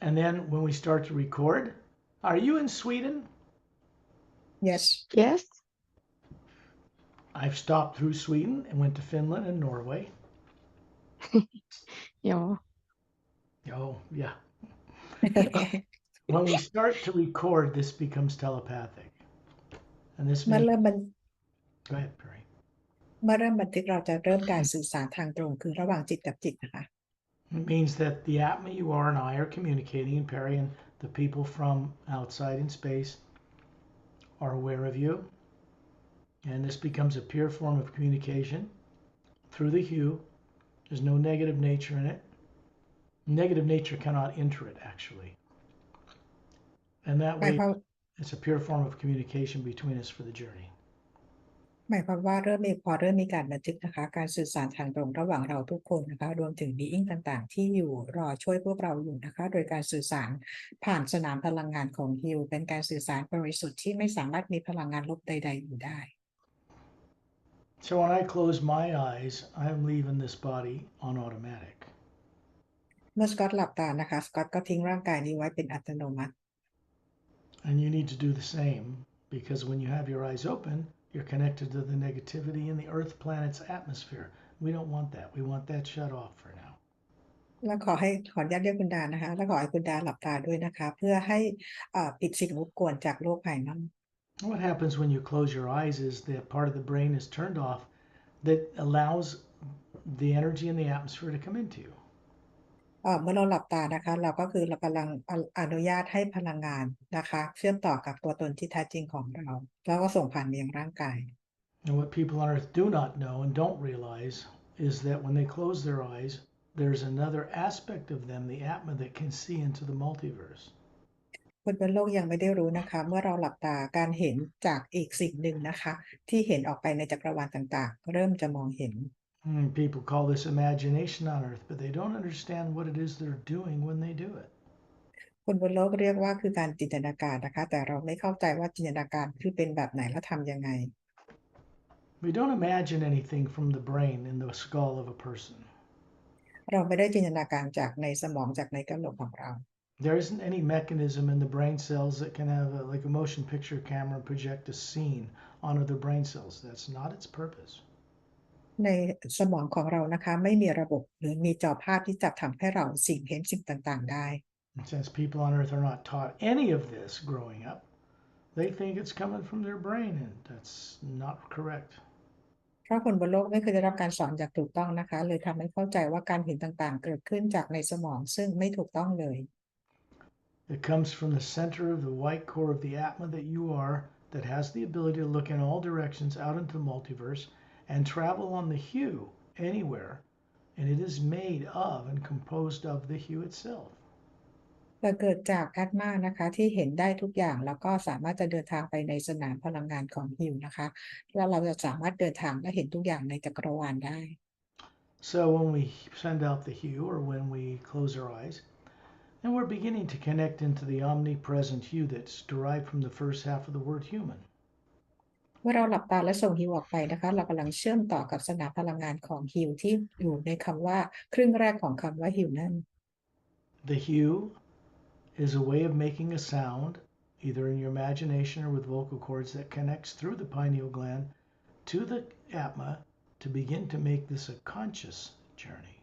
And then when we start to record, are you in Sweden? Yes. Yes. I've stopped through Sweden and went to Finland and Norway. Ja. Oh, yeah. When we start to record, this becomes telepathic. And this เมื่อ may... เริ่มบัน Go ahead, Perry. เมื่อเริ่มบันทึกเราจะเริ่มการสื่อสารทางตรงคือระหว่างจิตกับจิตนะคะ It means that the Atma you are and I are communicating, and Perry and the people from outside in space are aware of you. And this becomes a pure form of communication through the hue. There's no negative nature in it. Negative nature cannot enter it, actually. And that หมาย way, ความ it's a pure form of communication between us for the journey. หมายความว่าพอเริ่มมีการบันทึกนะคะการสื่อสารทางตรงระหว่างเราทุกคนนะคะรวมถึงบีอิงต่างๆที่อยู่รอช่วยพวกเราอยู่นะคะโดยการสื่อสารผ่านสนามพลังงานของฮิวเป็นการสื่อสารบริสุทธิ์ที่ไม่สามารถมีพลังงานลบใดๆอยู่ได้ So when I close my eyes, I'm leaving this body on automatic. เมื่อสกอตหลับตานะคะสกอตก็ทิ้งร่างกายนี้ไว้เป็นอัตโนมัติ And you need to do the same because when you have your eyes open, you're connected to the negativity in the Earth planet's atmosphere. We don't want that. We want that shut off for now. แล้วขออนุญาตเรียกคุณดานะคะแล้วขอให้คุณดาหลับตาด้วยนะคะเพื่อให้ปิดสิ่งรบกวนจากโลกภายนอก What happens when you close your eyes is that part of the brain is turned off that allows the energy in the atmosphere to come into you. เมื่อเราหลับตานะคะเราก็คือเรากำลังอนุญาตให้พลังงานนะคะเชื่อมต่อกับตัวตนที่แท้จริงของเราแล้วก็ส่งผ่านไปยังร่างกาย And what people on Earth do not know and don't realize is that when they close their eyes, there's another aspect of them, the Atma, that can see into the multiverse. คนบนโลกยังไม่ได้รู้นะคะเมื่อเราหลับตาการเห็นจากอีกสิ่งหนึ่งนะคะที่เห็นออกไปในจักรวาลต่างๆเริ่มจะมองเห็น People call this imagination on Earth, but they don't understand what it is they're doing when they do it. คนบนโลกเรียกว่าคือการจินตนาการนะคะแต่เราไม่เข้าใจว่าจินตนาการคือเป็นแบบไหนและทำยังไง We don't imagine anything from the brain in the skull of a person. เราไม่ได้จินตนาการจากในสมองจากในกะโหลกของเรา There isn't any mechanism in the brain cells that can have like a motion picture camera project a scene on other brain cells. That's not its purpose. ในสมองของเรานะคะไม่มีระบบหรือมีจอภาพที่จะทำให้เราเห็นสิ่งต่างๆได้ Since people on Earth are not taught any of this growing up, they think it's coming from their brain, and that's not correct. เพราะคนบนโลกไม่เคยได้รับการสอนอย่างถูกต้องนะคะเลยทำให้เข้าใจว่าการเห็นต่างๆเกิดขึ้นจากในสมองซึ่งไม่ถูกต้องเลย It comes from the center of the white core of the Atma that you are, that has the ability to look in all directions out into the multiverse and travel on the hue anywhere, and it is made of and composed of the hue itself. เกิดจากแอตมานะคะที่เห็นได้ทุกอย่างแล้วก็สามารถจะเดินทางไปในสนามพลังงานของฮิวนะคะแล้วเราจะสามารถเดินทางและเห็นทุกอย่างในจักรวาลได้ So when we send out the hue or when we close our eyes, and we're beginning to connect into the omnipresent hue that's derived from the first half of the word human. เมื่อเราหลับตาและส่งฮิวออกไปนะคะเรากำลังเชื่อมต่อกับสนามพลังงานของฮิวที่อยู่ในคำว่าครึ่งแรกของคำว่าฮิวนั่น The hue is a way of making a sound, either in your imagination or with vocal cords, that connects through the pineal gland to the Atma to begin to make this a conscious journey.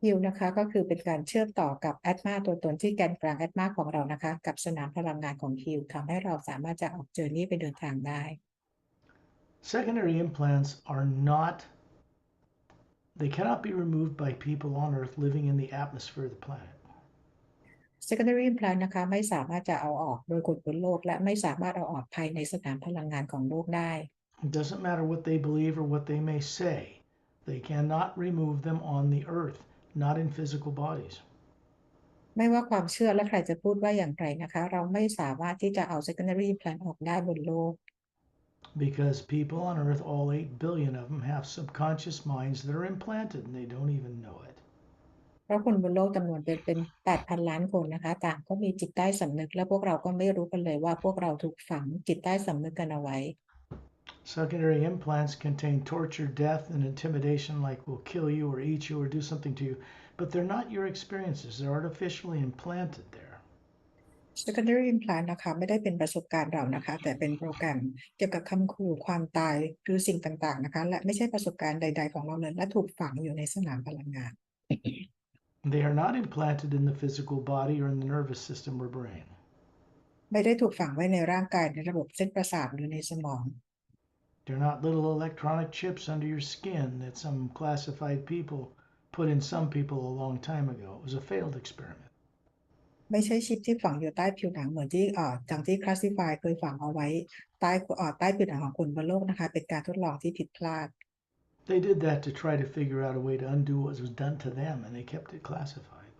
ฮิวนะคะก็คือเป็นการเชื่อมต่อกับแอตมาตัวตนที่แกนกลางแอตมาของเรานะคะกับสนามพลังงานของฮิวทำให้เราสามารถจะออกเจอร์นี่ไปเดินทางได้ Secondary implants are not, they cannot be removed by people on Earth living in the atmosphere of the planet. Secondary Implant นะคะไม่สามารถจะเอาออกโดยคนบนโลกและไม่สามารถเอาออกภายในสนามพลังงานของโลกได้ It doesn't matter what they believe or what they may say. They cannot remove them on the Earth, not in physical bodies. ไม่ว่าความเชื่อและใครจะพูดว่าอย่างไรนะคะเราไม่สามารถที่จะเอา Secondary Implant ออกได้บนโลก Because people on Earth, all 8 billion of them, have subconscious minds that are implanted and they don't even know it. เพราะคนบนโลกจำนวนเป็น 8,000 ล้านคนนะคะต่างก็มีจิตใต้สำนึกและพวกเราก็ไม่รู้กันเลยว่าพวกเราถูกฝังจิตใต้สำนึกกันเอาไว้ Secondary implants contain torture, death, and intimidation, like will kill you or eat you or do something to you, but they're not your experiences. They're artificially implanted there. Secondary Implant นะคะไม่ได้เป็นประสบการณ์เรานะคะแต่เป็นโปรแกรมเกี่ยวกับคำขู่ความตายหรือสิ่งต่างๆนะคะและไม่ใช่ประสบการณ์ใดๆของเราเลยและถูกฝังอยู่ในสนามพลังงาน They are not implanted in the physical body or in the nervous system or brain. ไม่ได้ถูกฝังไว้ในร่างกายในระบบเส้นประสาทหรือในสมอง They're not little electronic chips under your skin that some classified people put in some people a long time ago. It was a failed experiment. ไม่ใช่ชิปที่ฝังอยู่ใต้ผิวหนังเหมือนที่จังที่ Classify เคยฝังเอาไว้ใต้ผิวหนังของคนบนโลกนะคะเป็นการทดลองที่ผิดพลาด They did that to try to figure out a way to undo what was done to them, and they kept it classified.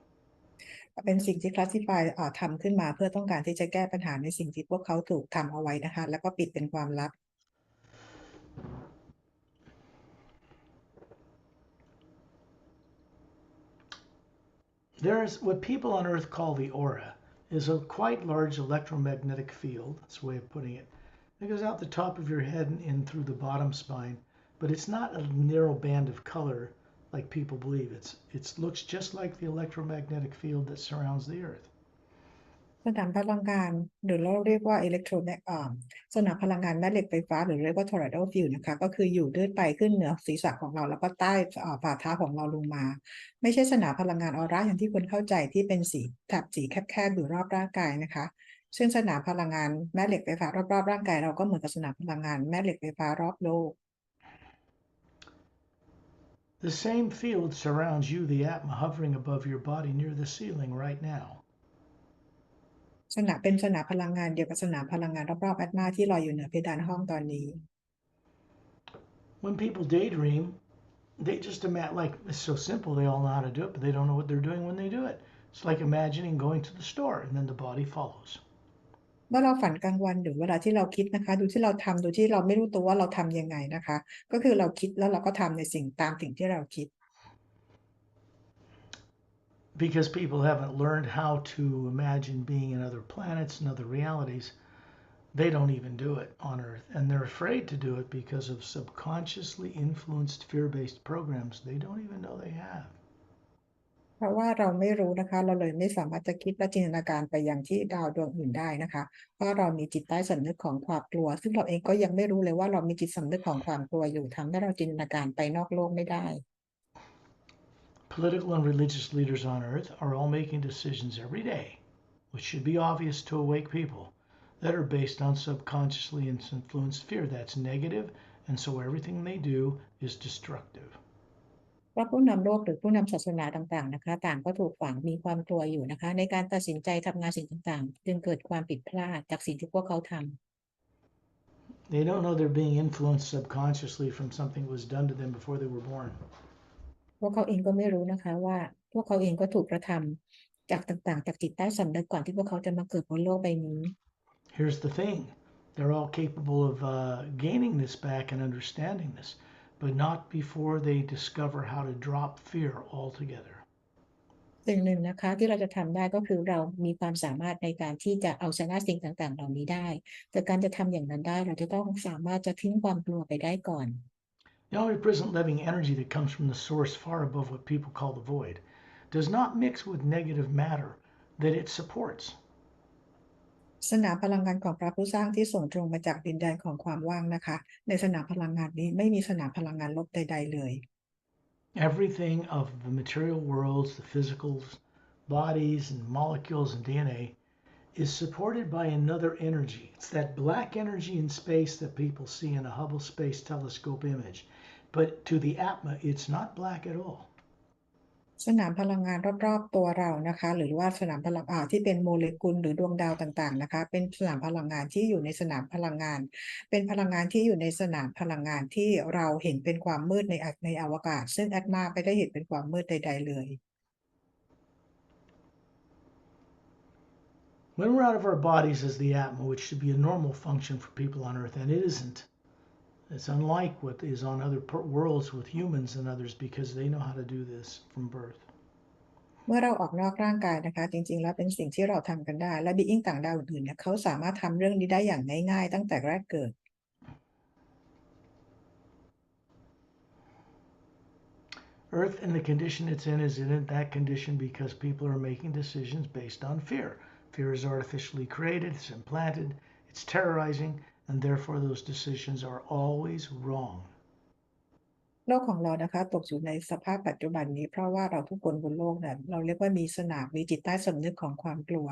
เป็นสิ่งที่ Classify ทำขึ้นมาเพื่อต้องการที่จะแก้ปัญหาในสิ่งที่พวกเขาถูกทำเอาไว้นะคะแล้วก็ปิดเป็นความลับ There's what people on Earth call the aura is a quite large electromagnetic field. That's a way of putting it. It goes out the top of your head and in through the bottom spine, but it's not a narrow band of color like people believe. It looks just like the electromagnetic field that surrounds the Earth. สนามพลังงานหรือเราเรียกว่าสนามพลังงานแม่เหล็กไฟฟ้าหรือเรียกว่า toroidal field นะคะก็คืออยู่ดื้อไปขึ้นเหนือศีรษะของเราแล้วก็ใต้ฝ่าเท้าของเราลงมาไม่ใช่สนามพลังงานออร่าอย่างที่คนเข้าใจที่เป็นสีแคบๆอยู่รอบร่างกายนะคะซึ่งสนามพลังงานแม่เหล็กไฟฟ้ารอบๆร่างกายเราก็เหมือนกับสนามพลังงานแม่เหล็กไฟฟ้ารอบโลก The same field surrounds you, the Atma, hovering above your body near the ceiling right now. เป็นสนามพลังงานเดียวกับสนามพลังงานรอบๆแอตมาที่ลอยอยู่เหนือเพดานห้องตอนนี้ When people daydream, they just imagine, like, it's so simple, they all know how to do it, but they don't know what they're doing when they do it. It's like imagining going to the store and then the body follows. เมื่อเราฝันกลางวันหรือเวลาที่เราคิดนะคะดูที่เราทำโดยที่เราไม่รู้ตัวว่าเราทำยังไงนะคะก็คือเราคิดแล้วเราก็ทำในตามสิ่งที่เราคิด Because people haven't learned how to imagine being in other planets and other realities, they don't even do it on Earth. And they're afraid to do it because of subconsciously influenced fear-based programs they don't even know they have. เพราะว่าเราไม่รู้นะคะเราเลยไม่สามารถจะคิดและจินตนาการไปอย่างที่ดาวดวงอื่นได้นะคะเพราะเรามีจิตใต้สำนึกของความกลัวซึ่งเราเองก็ยังไม่รู้เลยว่าเรามีจิตสำนึกของความกลัวอยู่ทำให้เราจินตนาการไปนอกโลกไม่ได้ Political and religious leaders on Earth are all making decisions every day, which should be obvious to awake people, that are based on subconsciously influenced fear. That's negative, and so everything they do is destructive. เพราะผู้นำโลกหรือผู้นำศาสนาต่างๆนะคะต่างก็ถูกฝังมีความกลัวอยู่นะคะในการตัดสินใจทำงานสิ่งต่างๆจึงเกิดความผิดพลาดจากสิ่งที่พวกเขาทำ They don't know they're being influenced subconsciously from something that was done to them before they were born. พวกเขาเองก็ไม่รู้นะคะว่าพวกเขาเองก็ถูกกระทำจากต่างๆจากจิตใต้สำนึกก่อนที่พวกเขาจะมาเกิดบนโลกใบนี้ Here's the thing. They're all capable of gaining this back and understanding this, but not before they discover how to drop fear altogether. สิ่งหนึ่งนะคะที่เราจะทำได้ก็คือเรามีความสามารถในการที่จะเอาชนะสิ่งต่างๆเหล่านี้ได้แต่การจะทำอย่างนั้นได้เราจะต้องสามารถจะทิ้งความกลัวไปได้ก่อน The omnipresent living energy that comes from the source far above what people call the void does not mix with negative matter that it supports. สนามพลังงานของพระผู้สร้างที่ส่งตรงมาจากดินแดนของความว่างนะคะในสนามพลังงานนี้ไม่มีสนามพลังงานลบใดๆเลย Everything of the material worlds, the physical bodies and molecules and DNA is supported by another energy. It's that black energy in space that people see in a Hubble Space Telescope image. But to the Atma, it's not black at all. สนามพลังงานรอบๆตัวเรานะคะหรือว่าสนามพลังที่เป็นโมเลกุลหรือดวงดาวต่างๆนะคะเป็นสนามพลังงานที่อยู่ในสนามพลังงานเป็นพลังงานที่อยู่ในสนามพลังงานที่เราเห็นเป็นความมืดในอวกาศซึ่งแอตมาไม่ได้เห็นเป็นความมืดใดๆเลย When we're out of our bodies as the Atma, which should be a normal function for people on Earth, and it isn't. It's unlike what is on other worlds with humans and others because they know how to do this from birth. เมื่อเราออกนอกร่างกายนะคะจริงๆแล้วเป็นสิ่งที่เราทำกันได้และบีอิงต่างดาวอื่นๆเนี่ยเขาสามารถทำเรื่องนี้ได้อย่างง่ายๆตั้งแต่แรกเกิด Earth and the condition it's in is in that condition because people are making decisions based on fear. Fear is artificially created, it's implanted, it's terrorizing, and therefore those decisions are always wrong. โลกของเรานะคะตกอยู่ในสภาพปัจจุบันนี้เพราะว่าเราทุกคนบนโลกเนี่ยเราเรียกว่ามีสนามมีจิตใต้สำนึกของความกลัว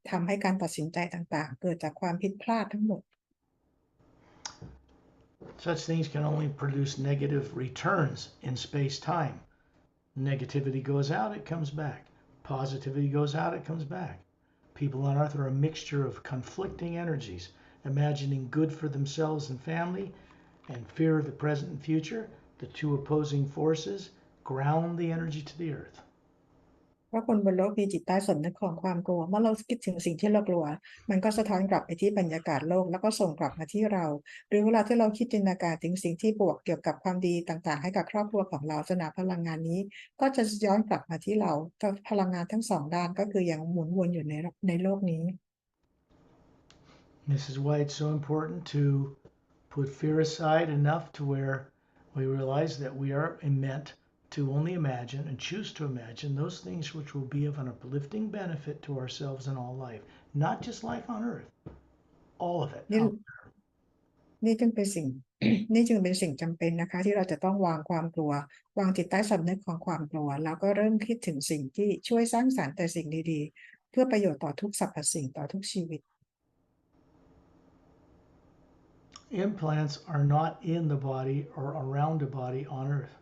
ทำให้การตัดสินใจต่างๆเกิดจากความผิดพลาดทั้งหมด Such things can only produce negative returns in space-time. Negativity goes out, it comes back. Positivity goes out, it comes back. People on Earth are a mixture of conflicting energies, imagining good for themselves and family, and fear of the present and future. The two opposing forces ground the energy to the Earth. เพราะคนบนโลกมีจิตใต้สำนึกของความกลัวเมื่อเราคิดถึงสิ่งที่เรากลัวมันก็สะท้อนกลับไปที่บรรยากาศโลกแล้วก็ส่งกลับมาที่เราหรือเวลาที่เราคิดจินตนาการถึงสิ่งที่บวกเกี่ยวกับความดีต่างๆให้กับครอบครัวของเราสนามพลังงานนี้ก็จะย้อนกลับมาที่เราพลังงานทั้งสองด้านก็คือยังหมุนวนอยู่ในโลกนี้ This is why it's so important to put fear aside enough to where we realize that we are meant to only imagine and choose to imagine those things which will be of an uplifting benefit to ourselves in all life, not just life on earth, all of it. นี่จึงเป็นสิ่ง นี่จึงเป็นสิ่งจำเป็นนะคะที่เราจะต้องวางความกลัววางจิตใต้สำนึกของความกลัวแล้วก็เริ่มคิดถึงสิ่งที่ช่วยสร้างสรรค์แต่สิ่งดีๆเพื่อประโยชน์ต่อทุกสรรพสิ่งต่อทุกชีวิต Implants are not in the body or around the body on earth.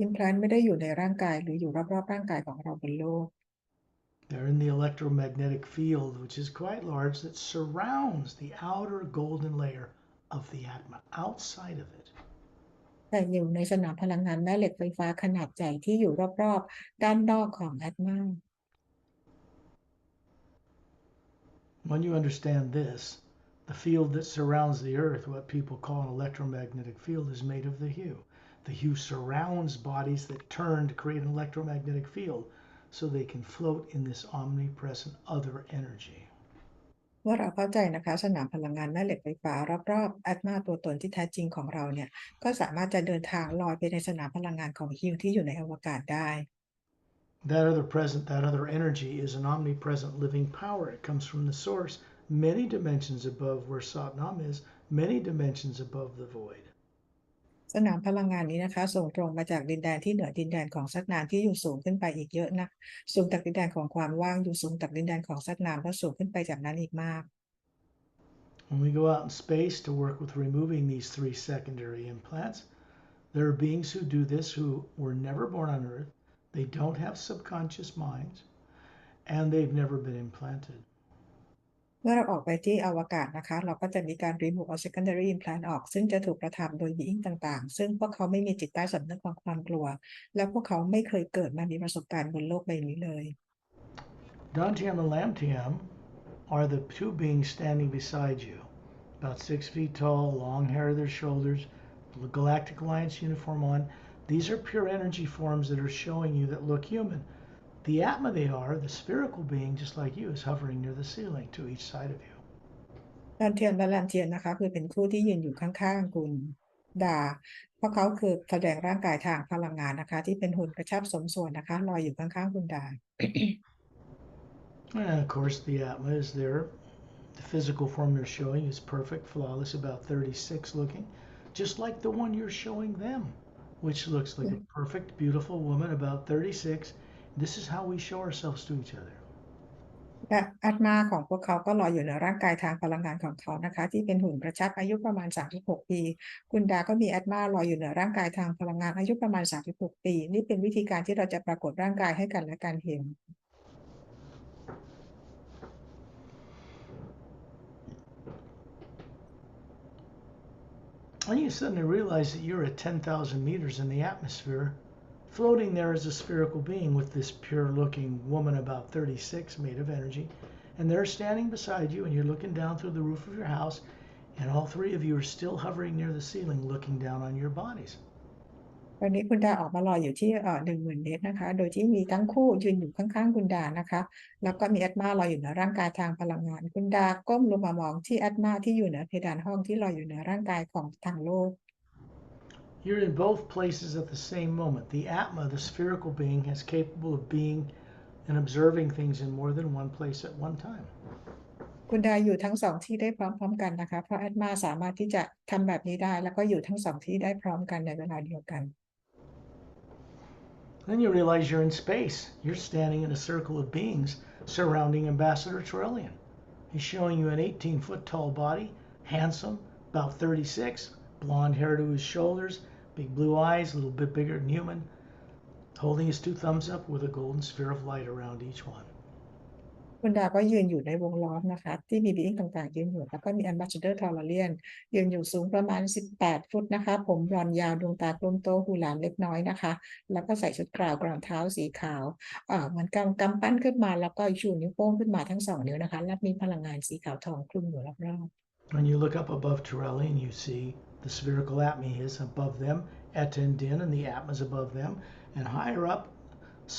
implant ไม่ได้อยู่ในร่างกายหรืออยู่รอบๆร่างกายของเราบนโลก They're in the electromagnetic field, which is quite large, that surrounds the outer golden layer of the Atma, outside of it. แต่อยู่ในสนามพลังงานแม่เหล็กไฟฟ้าขนาดใหญ่ที่อยู่รอบๆด้านนอกของ Atma. When you understand this, the field that surrounds the earth, what people call an electromagnetic field, is made of the hue. The hue surrounds bodies that turn to create an electromagnetic field so they can float in this omnipresent other energy. เมื่อเราเข้าใจนะคะสนามพลังงานแม่เหล็กไฟฟ้ารอบๆ Atma ตัวตนที่แท้จริงของเราเนี่ยก็สามารถจะเดินทางลอยไปในสนามพลังงานของฮิวที่อยู่ในอวกาศได้ That other energy is an omnipresent living power. It comes from the source, many dimensions above where Satnam is, many dimensions above the void. สนามพลังงานนี้นะคะส่งตรงมาจากดินแดนที่เหนือดินแดนของสัตนามที่อยู่สูงขึ้นไปอีกเยอะนะสูงจากดินแดนของความว่างอยู่สูงจากดินแดนของสัตนามก็สูงขึ้นไปจากนั้นอีกมาก When we go out in space to work with removing these 3 secondary implants, there are beings who do this who were never born on Earth, they don't have subconscious minds, and they've never been implanted. เมื่อเราออกไปที่อวกาศนะคะเราก็จะมีการ remove secondary implant ออกซึ่งจะถูกกระทำโดย being ต่างๆซึ่งพวกเขาไม่มีจิตใต้สำนึกของความกลัวและพวกเขาไม่เคยเกิดมามีประสบการณ์บนโลกใบนี้เลย Dantian and Lamtian are the 2 beings standing beside you, about 6 feet tall, long hair to their shoulders, the Galactic Alliance uniform on. These are pure energy forms that are showing you that look human. The Atma they are, the spherical being, just like you, is hovering near the ceiling to each side of you. ดันเทียนและแลนเทียนนะคะคือเป็นคู่ที่ยืนอยู่ข้างๆคุณดาเพราะเขาคือแสดงร่างกายทางพลังงานนะคะที่เป็นหุ่นกระชับสมส่วนนะคะลอยอยู่ข้างๆคุณดา And of course, the Atma is there. The physical form they're showing is perfect, flawless, about 36 looking, just like the one you're showing them, which looks like a perfect, beautiful woman, about 36. This is how we show ourselves to each other. และอาตมาของพวกเขาก็ลอยอยู่ในร่างกายทางพลังงานของเขานะคะที่เป็นหุ่นกระชับอายุประมาณ36ปีคุณดาก็มีอาตมาลอยอยู่ในร่างกายทางพลังงานอายุประมาณ36ปีนี่เป็นวิธีการที่เราจะปรากฏร่างกายให้กันและกันเห็น And you suddenly realize that you're at 10,000 meters in the atmosphere. Floating there is a spherical being with this pure-looking woman about 36 made of energy. And they're standing beside you and you're looking down through the roof of your house and all 3 of you are still hovering near the ceiling looking down on your bodies. ตอนนี้คุณดาออกมาลอยอยู่ที่10,000 เมตรนะคะโดยที่มีทั้งคู่ยืนอยู่ข้างๆคุณดานะคะแล้วก็มีอาตมาลอยอยู่ในร่างกายทางพลังงานคุณดาก้มลงมามองที่อาตมาที่อยู่เหนือเพดานห้องที่ลอยอยู่ในร่างกายของทางโลก You're in both places at the same moment. The Atma, the spherical being, is capable of being and observing things in more than one place at one time. คุณดาอยู่ทั้งสองที่ได้พร้อมๆกันนะคะเพราะแอดมาสามารถที่จะทำแบบนี้ได้แล้วก็อยู่ทั้งสองที่ได้พร้อมกันในเวลาเดียวกัน Then you realize you're in space. You're standing in a circle of beings surrounding Ambassador Trillian. He's showing you an 18-foot tall body, handsome, about 36, blonde hair to his shoulders, big blue eyes, a little bit bigger than human, holding his two thumbs up with a golden sphere of light around each one. คุณดาก็ยืนอยู่ในวงล้อมนะคะที่มีบีอิงต่างๆยืนอยู่แล้วก็มี Ambassador Trillian ยืนอยู่สูงประมาณ18 ฟุตนะคะผมบลอนด์ยาวดวงตากลมโตหูหลานเล็กน้อยนะคะแล้วก็ใส่ชุดกราวเท้าสีขาวเหมือนกำปั้นขึ้นมาแล้วก็ชูนิ้วโป้งขึ้นมาทั้ง2 นิ้วนะคะและมีพลังงานสีขาวทองคลุมอยู่รอบๆ When you look up above Trillian, you see the spherical Atma is above them, Etendin and the Atmas above them, and higher up,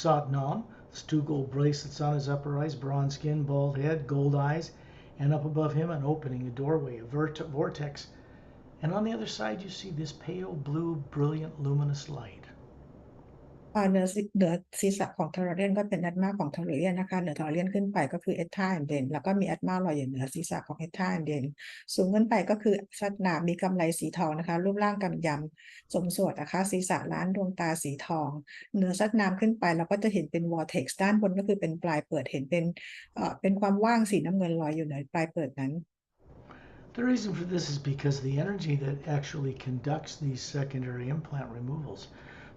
Satnam. There's 2 gold bracelets on his upper eyes, bronze skin, bald head, gold eyes, and up above him an opening, a doorway, a vortex. And on the other side you see this pale blue, brilliant, luminous light. เหนือศีรษะของทอร์เรียนก็เป็นแอดมาของทอร์เรียนนะคะเหนือทอร์เรียนขึ้นไปก็คือเอทาแอนเดนแล้วก็มีแอดมาลอยอยู่เหนือศีรษะของเอทาแอนเดนสูงขึ้นไปก็คือสัตนามีกำไลสีทองนะคะรูปร่างกำยำสมส่วนนะคะศีรษะล้านดวงตาสีทองเหนือสัตนามขึ้นไปเราก็จะเห็นเป็นวอร์เท็กซ์ด้านบนก็คือเป็นปลายเปิดเห็นเป็นความว่างสีน้ำเงินลอยอยู่เหนือปลายเปิดนั้น The reason for this is because the energy that actually conducts these secondary implant removals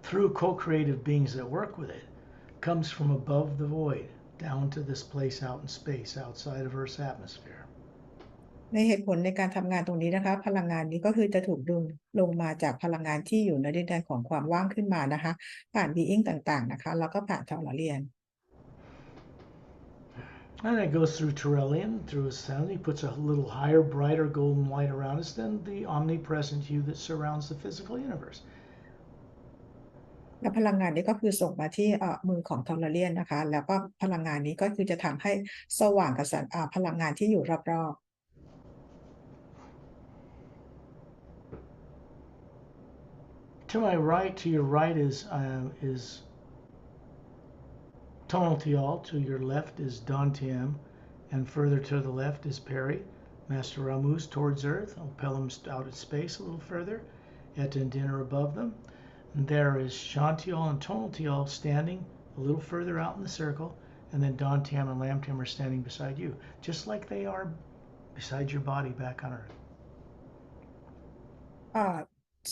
through co-creative beings that work with it comes from above the void down to this place out in space outside of Earth's atmosphere. ในเหตุผลในการทำงานตรงนี้นะคะพลังงานนี้ก็คือจะถูกดึงลงมาจากพลังงานที่อยู่ในดินแดนของความว่างขึ้นมานะคะผ่านบีอิงต่างๆนะคะแล้วก็ผ่านทอร์เรียน And it goes through Trillian, through his sound. He puts a little higher, brighter golden light around us than the omnipresent hue that surrounds the physical universe. และพลังงานนี้ก็คือส่งมาที่มือของทอร์เรียนนะคะแล้วก็พลังงานนี้ก็คือจะทำให้สว่างกับพลังงานที่อยู่รอบ To my right, to your right is Tonaltial. To your left is Dantiam, and further to the left is Peri. Master Ramu's towards Earth. Opelum's out in space a little further. Etendin are above them. And there is Shantial and Tonaltial standing a little further out in the circle, and then Dantiam and Lamtiam are standing beside you, just like they are beside your body back on Earth.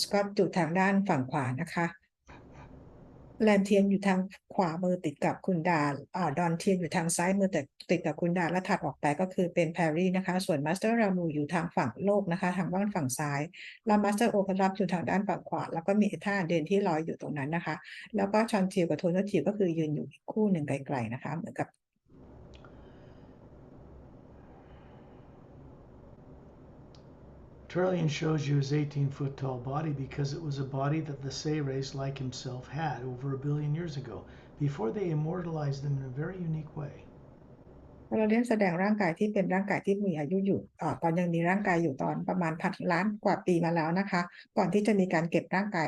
สกอตอยู่ทางด้านฝั่งขวานะคะแลนเทียนอยู่ทางขวามือติดกับคุณดาดอนเทียนอยู่ทางซ้ายมือติดกับคุณดาและถัดออกไปก็คือเป็นแพรรี่นะคะส่วนมาสเตอร์รามูอยู่ทางฝั่งโลกนะคะทางด้านฝั่งซ้ายแล้วมาสเตอร์โอเปรับอยู่ทางด้านฝั่งขวาแล้วก็มีเอธาเดนที่ลอยอยู่ตรงนั้นนะคะแล้วก็ชอนทิวกับโทนทิวก็คือยืนอยู่อีกคู่หนึ่งไกลๆนะคะเหมือนกับTrillian shows you his 18-foot tall body because it was a body that the Say-Rays like himself had over 1 billion years ago, before they immortalized them in a very unique way. เราเรียนแสดงร่างกายที่เป็นร่างกายที่มีอายุอยู่ตอนยังมีร่างกายอยู่ตอนประมาณ1,000 ล้านกว่าปีมาแล้วนะคะก่อนที่จะมีการเก็บร่างกาย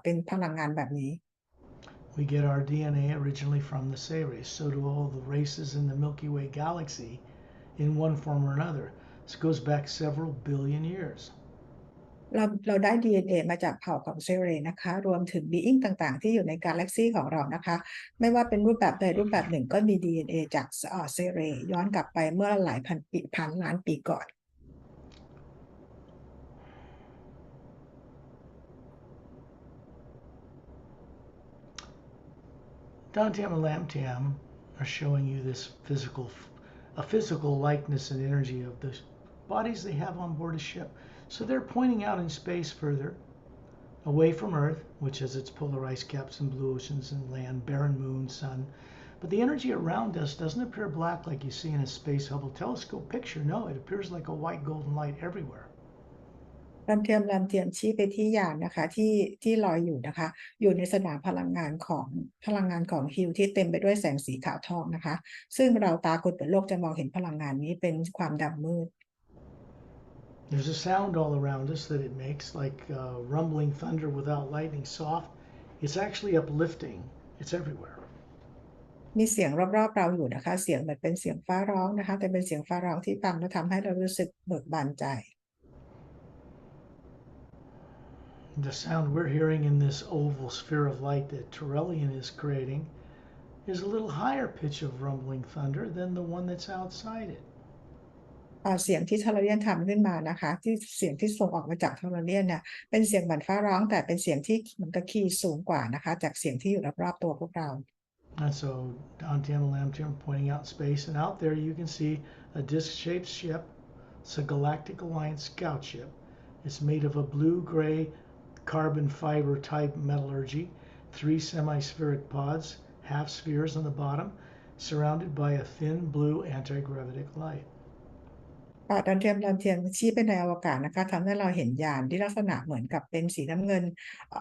เป็นพลังงานแบบนี้ We get our DNA originally from the Say-Rays. So do all the races in the Milky Way galaxy in one form or another. This goes back several billion years. เราได้ DNA มาจากเผ่าของเซเรนะคะรวมถึงบีอิงต่างๆที่อยู่ในกาแล็กซีของเรานะคะไม่ว่าเป็นรูปแบบใดรูปแบบหนึ่งก็มี DNA จากเซเรย้อนกลับไปเมื่อหลายพันล้านปีก่อน Dantiam and Lamtiam are showing you this physical likeness and energy of the bodies they have on board a ship. So they're pointing out in space further, away from Earth, which has its polar ice caps and blue oceans and land, barren moon, sun. But the energy around us doesn't appear black like you see in a Space Hubble telescope picture. No, it appears like a white golden light everywhere. ลำเทียมชี้ไปที่ยานนะคะที่ลอยอยู่นะคะอยู่ในสนามพลังงานของฮิลที่เต็มไปด้วยแสงสีขาวทองนะคะซึ่งเราตาคนเปิดโลกจะมองเห็นพลังงานนี้เป็นความดำมืด There's a sound all around us that it makes, like rumbling thunder without lightning, soft. It's actually uplifting. It's everywhere. มีเสียงรอบๆเราอยู่นะคะเสียงเหมือนเป็นเสียงฟ้าร้องนะคะแต่เป็นเสียงฟ้าร้องที่ฟังแล้วทำให้เรารู้สึกเบิกบานใจ The sound we're hearing in this oval sphere of light that Turelian is creating is a little higher pitch of rumbling thunder than the one that's outside it. เสียงที่ทอร์เรียนทำขึ้นมานะคะที่เสียงที่ส่งออกมาจากทอร์เรียนเนี่ยเป็นเสียงเหมือนฟ้าร้องแต่เป็นเสียงที่เหมือนกับคีย์สูงกว่านะคะจากเสียงที่อยู่รอบๆตัวพวกเรา And so Dantian and Lamtian pointing out in space, and out there you can see a disc-shaped ship. It's a Galactic Alliance scout ship. It's made of a blue-gray carbon fiber type metallurgy, 3 semi-spheric pods, half spheres on the bottom, surrounded by a thin blue anti-gravitic light. ดาวเทียมชี้ไปในอวกาศนะคะทำให้เราเห็นยานที่ลักษณะเหมือนกับเป็นสีน้ำเงิน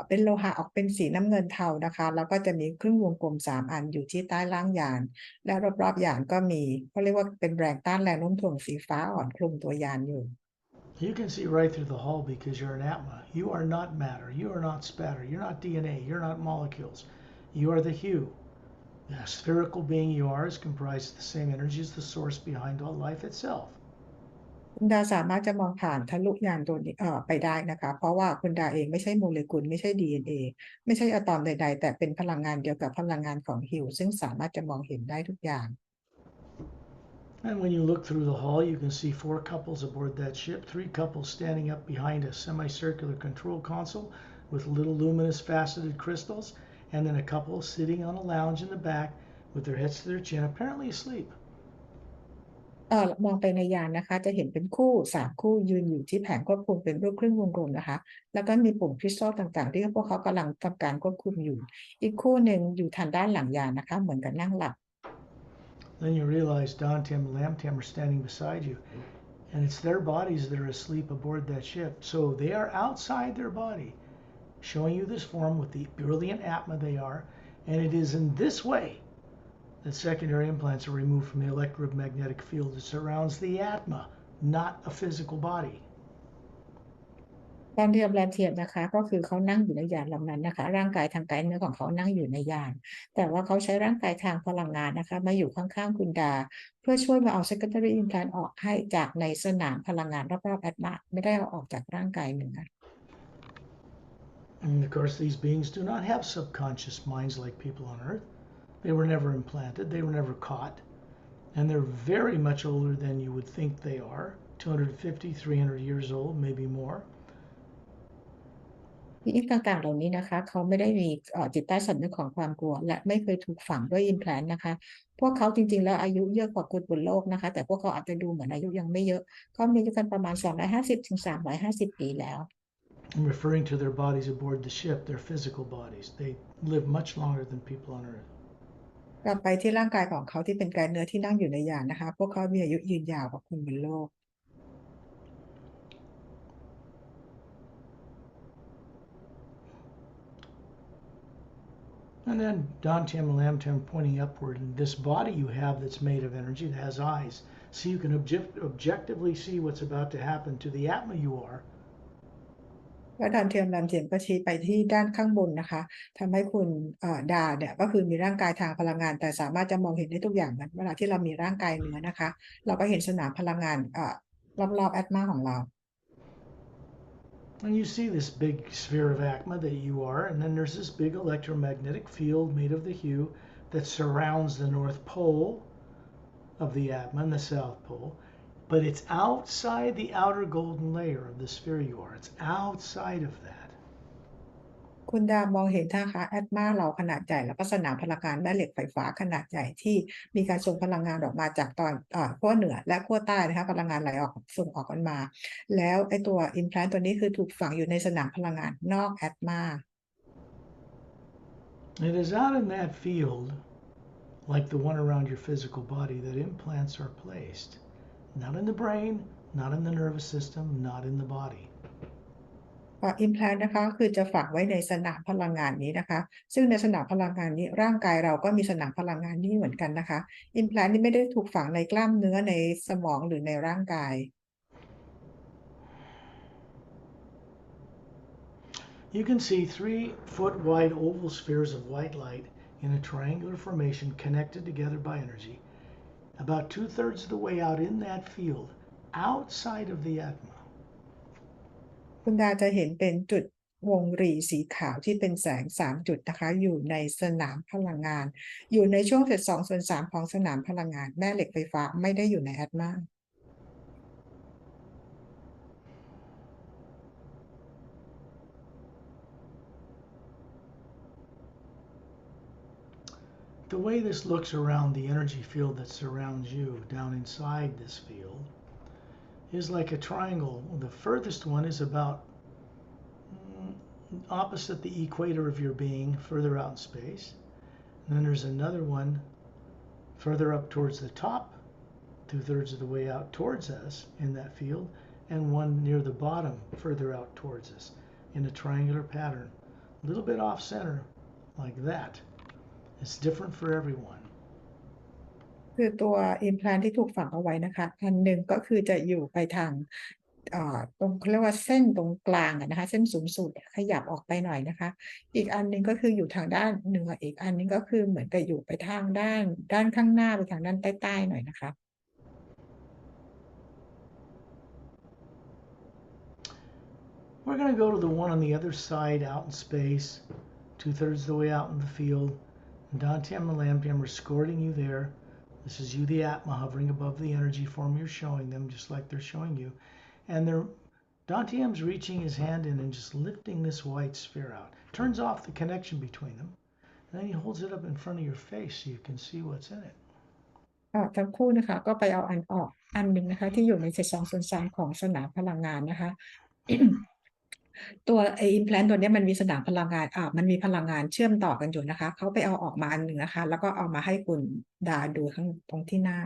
เป็นโลหะออกเป็นสีน้ำเงินเทานะคะแล้วก็จะมีครึ่งวงกลม3อันอยู่ที่ใต้ล่างยานและรอบๆยานก็มีเขาเรียกว่าเป็นแรงต้านแรงโน้มถ่วงสีฟ้าอ่อนคลุมตัวยานอยู่ You can see right through the hull because you're an Atma. You are not matter. You are not spatter. You're not DNA. You're not molecules. You are the hue. The spherical being you are is comprised of the same energy as the source behind all life itself. คุณดาสามารถจะมองผ่านทะลุยานตัวนี้ไปได้นะคะเพราะว่าคุณดาเองไม่ใช่โมเลกุลไม่ใช่ DNA ไม่ใช่อะตอมใดๆแต่เป็นพลังงานเดียวกับพลังงานของฮิวซึ่งสามารถจะมองเห็นได้ทุกอย่าง And when you look through the hull, you can see 4 couples aboard that ship, 3 couples standing up behind a semicircular control console with little luminous faceted crystals, and then a couple sitting on a lounge in the back with their heads to their chin, apparently asleep. มองไปในยานนะคะจะเห็นเป็นคู่3คู่ยืนอยู่ที่แผงควบคุมเป็นรูปครึ่งวงกลมนะคะแล้วก็มีปุ่มคริสตัลต่างๆที่พวกเขากำลังทำการควบคุมอยู่อีกคู่หนึ่งอยู่ทางด้านหลังยานนะคะเหมือนกับนั่งหลับ Then you realize Dantium and Lamtium are standing beside you, and it's their bodies that are asleep aboard that ship. So they are outside their body, showing you this form with the brilliant Atma they are, and it is in this way that secondary implants are removed from the electromagnetic field that surrounds the Atma, not a physical body. การเทียมแรงเทียมนะคะก็คือเขานั่งอยู่ในยานลำนั้นนะคะร่างกายทางกายเนื้อของเขานั่งอยู่ในยานแต่ว่าเขาใช้ร่างกายทางพลังงานนะคะมาอยู่ข้างๆคุณดาเพื่อช่วยมาเอา secondary implant ออกให้จากในสนามพลังงานรอบๆ Atma ไม่ได้เอาออกจากร่างกายเนื้อ And of course, these beings do not have subconscious minds like people on Earth. They were never implanted, they were never caught, and they're very much older than you would think they are 250, 300 years old, maybe more. อีกต่างๆเหล่านี้นะคะเขาไม่ได้มีจิตใต้สำนึกของความกลัวและไม่เคยถูกฝังด้วย implant นะคะพวกเขาจริงๆแล้วอายุเยอะกว่าคนบนโลกนะคะแต่พวกเขาอาจจะดูเหมือนอายุยังไม่เยอะเขามีอายุกันประมาณ250 ถึง 350 ปีแล้ว I'm referring to their bodies aboard the ship, their physical bodies. They live much longer than people on Earth. กลับไปที่ร่างกายของเขาที่เป็นกายเนื้อที่นั่งอยู่ในยานนะคะพวกเขามีอายุยืนยาวกว่าคนบนโลก And then Dantium and Lamtium pointing upward, and this body you have that's made of energy that has eyes, so you can objectively see what's about to happen to the Atma you are. แล้วดาวเทียมก็ชี้ไปที่ด้านข้างบนนะคะทำให้คุณดาเนี่ยก็คือมีร่างกายทางพลังงานแต่สามารถจะมองเห็นได้ทุกอย่างเหมือนเวลาที่เรามีร่างกายเนื้อนะคะเราก็เห็นสนามพลังงานรอบๆ Atma ของเรา And you see this big sphere of Atma that you are, and then there's this big electromagnetic field made of the hue that surrounds the North Pole of the Atma and the South Pole. But it's outside the outer golden layer of the sphere you are. It's outside of that. คุณดามองเห็นท่าค้าแอตมาเราขนาดใหญ่แล้วก็สนามพลังงานแม่เหล็กไฟฟ้าขนาดใหญ่ที่มีการส่งพลังงานออกมาจากตอนขั้วเหนือและขั้วใต้นะคะพลังงานไหลออกส่งออกกันมาแล้วไอ้ตัว implant ตัวนี้คือถูกฝังอยู่ในสนามพลังงานนอกแอตมา It is out in that field, like the one around your physical body, that implants are placed. Not in the brain, not in the nervous system, not in the body. implant นะคะคือจะฝังไว้ในสนามพลังงานนี้นะคะซึ่งในสนามพลังงานนี้ร่างกายเราก็มีสนามพลังงานนี้เหมือนกันนะคะ implant นี้ไม่ได้ถูกฝังในกล้ามเนื้อในสมองหรือในร่างกาย You can see 3-foot wide oval spheres of white light in a triangular formation connected together by energy, about 2/3 of the way out in that field, outside of the Atma. คุณดาจะเห็นเป็นจุดวงรีสีขาวที่เป็นแสง3จุดนะคะอยู่ในสนามพลังงานอยู่ในช่วงเศษ2/3ของสนามพลังงานแม่เหล็กไฟฟ้าไม่ได้อยู่ในแอตมา The way this looks around the energy field that surrounds you down inside this field is like a triangle. The furthest one is about opposite the equator of your being, further out in space. And then there's another one further up towards the top, 2/3 of the way out towards us in that field, and one near the bottom, further out towards us in a triangular pattern. A little bit off center, like that. It's different for everyone. คือตัว implant ที่ถูกฝังเอาไว้นะคะอันหนึ่งก็คือจะอยู่ไปทางตรงเขาเรียกว่าเส้นตรงกลางนะคะเส้นศูนย์สูตรขยับออกไปหน่อยนะคะอีกอันหนึ่งก็คืออยู่ทางด้านเหนืออีกอันนึงก็คือเหมือนกับอยู่ไปทางด้านข้างหน้าไปทางด้านใต้ๆหน่อยนะคะ We're going to go to the one on the other side out in space, 2/3 of the way out in the field. Dantium and Lampium are escorting you there. This is you, the Atma, hovering above the energy form you're showing them, just like they're showing you. And Dantium's reaching his hand in and just lifting this white sphere out. Turns off the connection between them. And then he holds it up in front of your face so you can see what's in it. ทั้งคู่นะคะก็ไปเอาอันออกอันหนึ่งนะคะที่อยู่ในเศษ2/3ของสนามพลังงานนะคะ ตัวimplant ตัวนี้มันมีสนามพลังงานมันมีพลังงานเชื่อมต่อกันอยู่นะคะเขาไปเอาออกมาอันหนึ่งนะคะแล้วก็เอามาให้คุณดาดูข้างตรงที่หน้า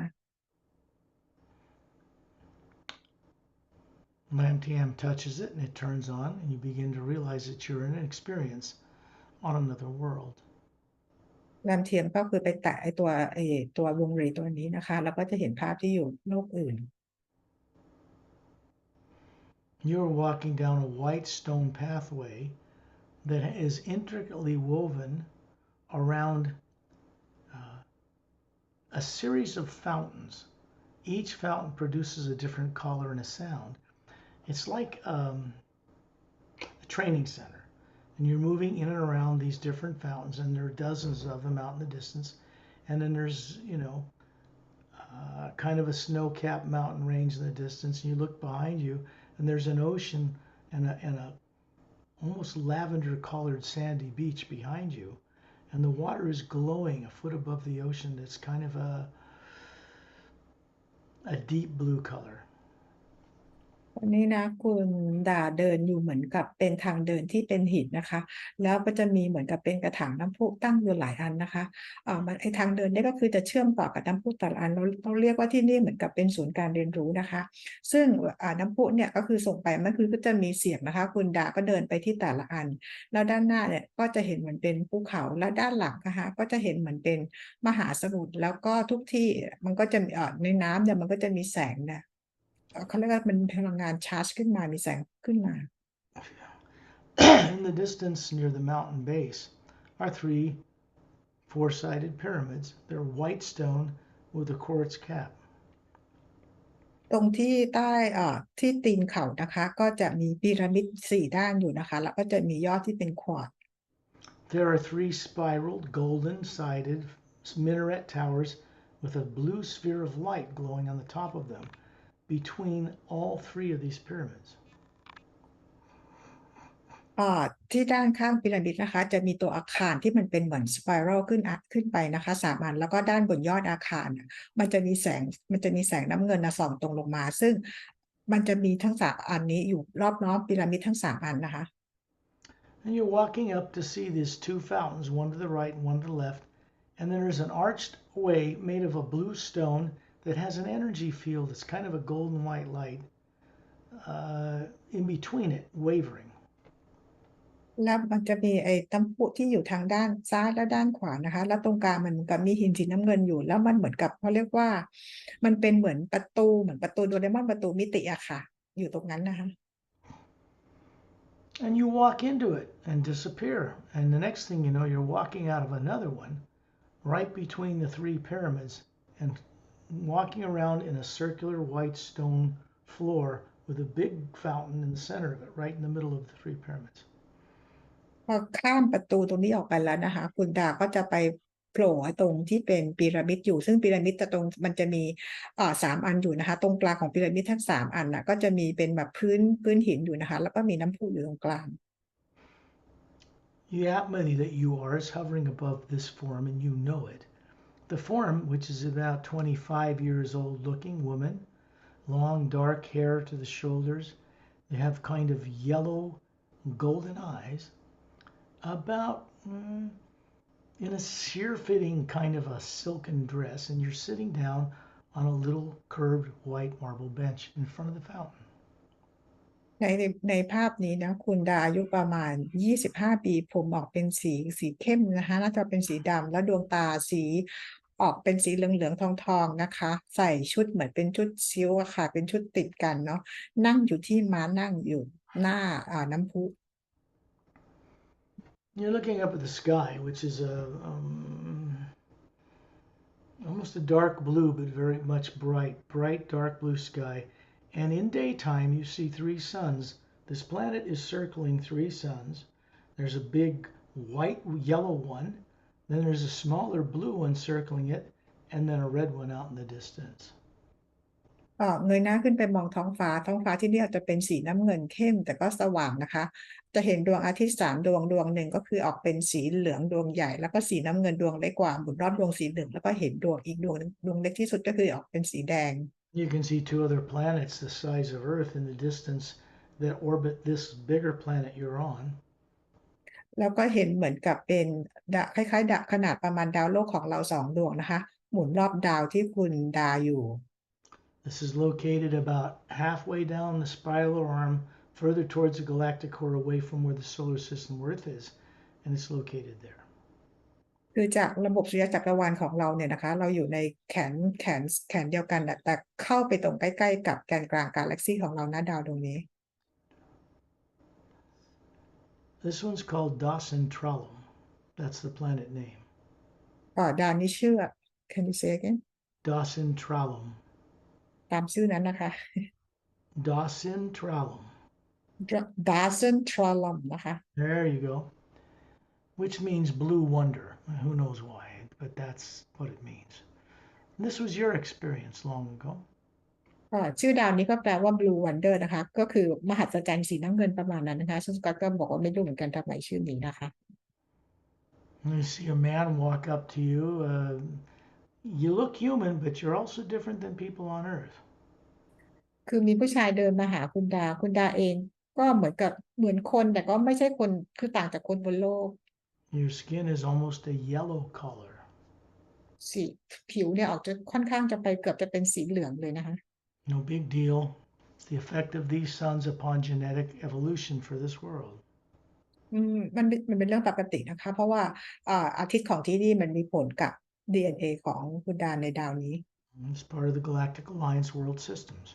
Lamtiam touches it and it turns on and you begin to realize that you're in an experience on another world. แรมเทียมก็คือไปแตะตัววงรีตัวนี้นะคะแล้วก็จะเห็นภาพที่อยู่โลกอื่น You're walking down a white stone pathway that is intricately woven around a series of fountains. Each fountain produces a different color and a sound. It's like a training center. And you're moving in and around these different fountains, and there are dozens of them out in the distance. And then there's, kind of a snow-capped mountain range in the distance. And you look behind you, and there's an ocean and a almost lavender-colored sandy beach behind you. And the water is glowing a foot above the ocean. It's kind of a deep blue color. วันนี้นะคุณดาเดินอยู่เหมือนกับเป็นทางเดินที่เป็นหินนะคะแล้วก็จะมีเหมือนกับเป็นกระถางน้ำพุตั้งอยู่หลายอันนะคะมันทางเดินนี้ก็คือจะเชื่อมต่อกับน้ำพุแต่ละอันเราเรียกว่าที่นี่เหมือนกับเป็นศูนย์การเรียนรู้นะคะซึ่งน้ำพุเนี่ยก็คือส่งไปมันคือก็จะมีเสียงนะคะคุณดาก็เดินไปที่แต่ละอันแล้วด้านหน้าเนี่ยก็จะเห็นเหมือนเป็นภูเขาและด้านหลังนะคะก็จะเห็นเหมือนเป็นมหาสมุทรแล้วก็ทุกที่มันก็จะในน้ำเนี่ยมันก็จะมีแสงเนี่ยเขาเรียกว่าเป็นพลังงานชาร์จขึ้นมามีแสงขึ้นมา In the distance near the mountain base are 3 four-sided pyramids. They're white stone with a quartz cap. ตรงที่ใต้ที่ตีนเขานะคะก็จะมีพีระมิด4ด้านอยู่นะคะแล้วก็จะมียอดที่เป็นควอร์ต There are 3 spiraled golden-sided minaret towers with a blue sphere of light glowing on the top of them between all 3 of these pyramids. ที่ด้านข้างพีระมิดนะคะจะมีตัวอาคารที่มันเป็นเหมือนสไปรัลขึ้นไปนะคะ3อันแล้วก็ด้านบนยอดอาคารมันจะมีแสงน้ำเงินส่องตรงลงมาซึ่งมันจะมีทั้ง3อันนี้อยู่รอบพีระมิดทั้ง3อันนะคะ And you're walking up to see these 2 fountains, one to the right and one to the left, and there's an arched way made of a blue stone that has an energy field that's kind of a golden white light in between it, wavering. แล้วมันจะมีน้ำพุที่อยู่ทางด้านซ้ายและด้านขวานะคะแล้วตรงกลางมันกับมีหินสีน้ำเงินอยู่แล้วมันเหมือนกับเขาเรียกว่ามันเป็นเหมือนประตูโดเรมอนประตูมิติอะค่ะอยู่ตรงนั้นนะคะ and you walk into it and disappear. And the next thing you know, you're walking out of another one right between the three pyramids and walking around in a circular white stone floor with a big fountain in the center of it, right in the middle of the three pyramids. พอข้ามประตูตรงนี้ออกไปแล้วนะคะคุณดาก็จะไปโผล่ตรงที่เป็นพีระมิดอยู่ซึ่งพีระมิดตรงมันจะมี3 อันอยู่นะคะตรงกลางของพีระมิดทั้ง3 อันก็จะมีเป็นแบบพื้นหินอยู่นะคะแล้วก็มีน้ำพุอยู่ตรงกลาง The Atma that you are is hovering above this form and you know it. The form, which is about 25 years old looking woman, long dark hair to the shoulders, they have kind of yellow golden eyes, about in a sheer-fitting kind of a silken dress, and you're sitting down on a little curved white marble bench in front of the fountain. ในภาพนี้นะคุณดาอายุประมาณ25 ปีผมออกเป็นสีเข้มนะคะน่าจะเป็นสีดำแล้วดวงตาสีออกเป็นสีเหลืองๆทองๆนะคะใส่ชุดเหมือนเป็นชุดซิลค์ค่ะเป็นชุดติดกันเนาะนั่งอยู่ที่ม้านั่งอยู่หน้าน้ำพุ You're looking up at the sky, which is almost a dark blue, but very much bright dark blue sky. And in daytime, you see 3 suns. This planet is circling 3 suns. There's a big white, yellow one. Then there's a smaller blue one circling it, and then a red one out in the distance. เงยหน้าขึ้นไปมองท้องฟ้าที่นี่อาจจะเป็นสีน้ำเงินเข้มแต่ก็สว่างนะคะจะเห็นดวงอาทิตย์3 ดวงหนึ่งก็คือออกเป็นสีเหลืองดวงใหญ่แล้วก็สีน้ำเงินดวงเล็กกว่าหมุนรอบดวงสีเหลืองแล้วก็เห็นดวงอีกดวงเล็กที่สุดก็คือออกเป็นสีแดง You can see 2 other planets the size of Earth in the distance that orbit this bigger planet you're on. แล้วก็เห็นเหมือนกับเป็นคล้ายๆขนาดประมาณดาวโลกของเรา2 ดวงนะคะหมุนรอบดาวที่คุณดาอยู่ This is located about halfway down the spiral arm, further towards the galactic core away from where the solar system Earth is, and it's located there. คือจากระบบสุริยะจักรวาลของเราเนี่ยนะคะเราอยู่ในแขนเดียวกันแต่เข้าไปตรงใกล้ๆกับแกนกลางกาแล็กซี่ของเรานะดาวดวงนี้ This one's called Dawson Trallum. That's the planet name. ดาวนี้ชื่อ Can you say again Dawson Trallum. ตามชื่อนั้นนะคะ Dawson Trallum. Dawson Trallum นะคะ There you go. Which means blue wonder. Who knows why, but that's what it means. And this was your experience long ago. ชื่อดาวนี้ก็แปลว่า Blue Wonder นะคะก็คือมหัศจรรย์สีน้ำเงินประมาณนั้นนะคะซึ่งสกอตก็บอกว่าไม่รู้เหมือนกันทำไมชื่อนี้นะคะ You see a man walk up to you. You look human, but you're also different than people on Earth. คือมีผู้ชายเดินมาหาคุณดาเองก็เหมือนคนแต่ก็ไม่ใช่คนคือต่างจากคนบนโลก Your skin is almost a yellow color. สีผิวเนี่ยออกจะค่อนข้างจะไปเกือบจะเป็นสีเหลืองเลยนะคะ No big deal. It's the effect of these suns upon genetic evolution for this world. มันเป็นเรื่องปกตินะคะเพราะว่าอาทิตย์ของที่นี่มันมีผลกับ DNA ของคุณดาในดาวนี้ It's part of the Galactic Alliance world systems.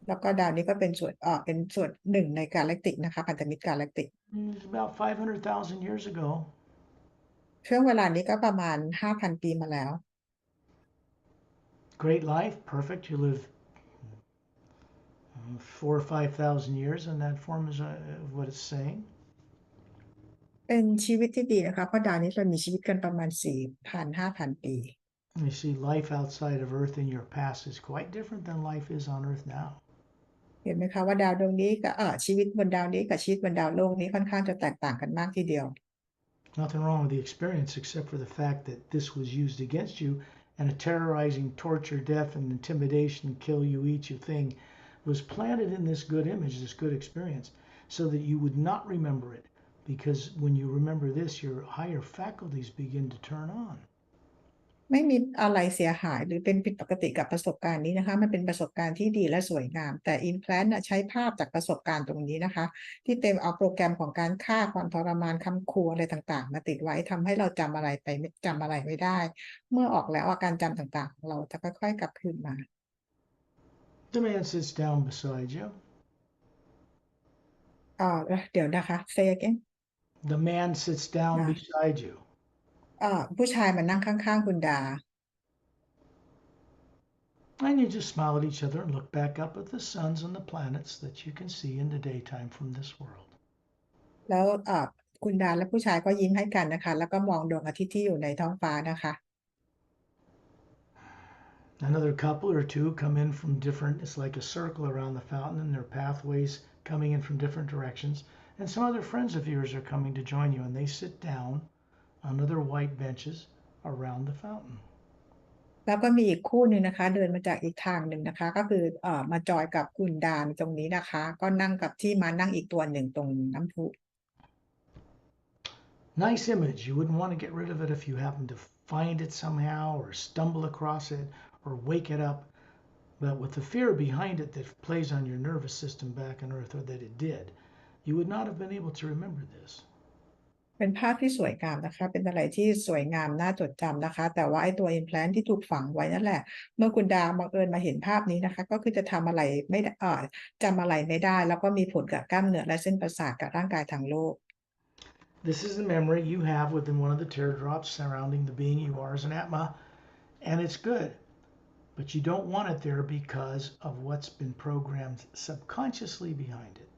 แล้วก็ดาวนี้ก็เป็นส่วนหนึ่งในกาแล็กติกนะคะพันธมิตรกาแล็กติก It's about 500,000 years ago. ช่วงเวลานี้ก็ประมาณ 5,000 ปีมาแล้ว Great life, perfect. You live 4,000 or 5,000 years, and that form is what it's saying. เป็นชีวิตที่ดีนะคะเพราะดาวนี้เรามีชีวิตกันประมาณ 4,000-5,000 ปี You see, life outside of Earth in your past is quite different than life is on Earth now. เห็นไหมคะว่าดาวดวงนี้กับชีวิตบนดาวนี้กับชีวิตบนดาวโลกนี้ค่อนข้างจะแตกต่างกันมากทีเดียว Nothing wrong with the experience except for the fact that this was used against you, and a terrorizing torture, death, and intimidation, kill you, eat you thing was planted in this good image, this good experience, so that you would not remember it. Because when you remember this, your higher faculties begin to turn on. ไม่มีอะไรเสียหายหรือเป็นผิดปกติกับประสบการณ์นี้นะคะมันเป็นประสบการณ์ที่ดีและสวยงามแต่ implant ใช้ภาพจากประสบการณ์ตรงนี้นะคะที่เต็มเอาโปรแกรมของการฆ่าความทรมานคำขู่อะไรต่างๆมาติดไว้ทำให้เราจำอะไรไม่ได้เมื่อออกแล้วอาการจำต่างๆของเราจะค่อยๆกลับคืนมา The man sits down beside you. เดี๋ยวนะคะ say again The man sits down นะ beside you. ผู้ชายมานั่งข้างๆคุณดา And you just smile at each other and look back up at the suns and the planets that you can see in the daytime from this world. แล้วคุณดาและผู้ชายก็ยิ้มให้กันนะคะ แล้วก็มองดวงอาทิตย์ที่อยู่ในท้องฟ้านะคะ Another couple or two come in from different, it's like a circle around the fountain, and there are pathways coming in from different directions. And some other friends of yours are coming to join you, and they sit down on other white benches around the fountain. แล้วก็มีอีกคู่หนึ่งนะคะ เดินมาจากอีกทางหนึ่งนะคะ ก็คือมาจอยกับคุณดาตรงนี้นะคะ ก็นั่งกับที่มานั่งอีกตัวหนึ่งตรงน้ำพุ Nice image. You wouldn't want to get rid of it if you happen to find it somehow or stumble across it or wake it up. But with the fear behind it that plays on your nervous system back on Earth, or that it did, you would not have been able to remember this. เป็นภาพที่สวยงามนะคะ เป็นอะไรที่สวยงามน่าจดจำนะคะ แต่ว่าไอ้ตัว implant ที่ถูกฝังไว้นั่นแหละ เมื่อคุณดาบังเอิญมาเห็นภาพนี้นะคะ ก็คือจะทำอะไรไม่ได้จำอะไรไม่ได้ แล้วก็มีผลกับกล้ามเนื้อและเส้นประสาทกับร่างกายทางโลก This is the memory you have within one of the teardrops surrounding the being you are as an Atma, and it's good. But you don't want it there because of what's been programmed subconsciously behind it.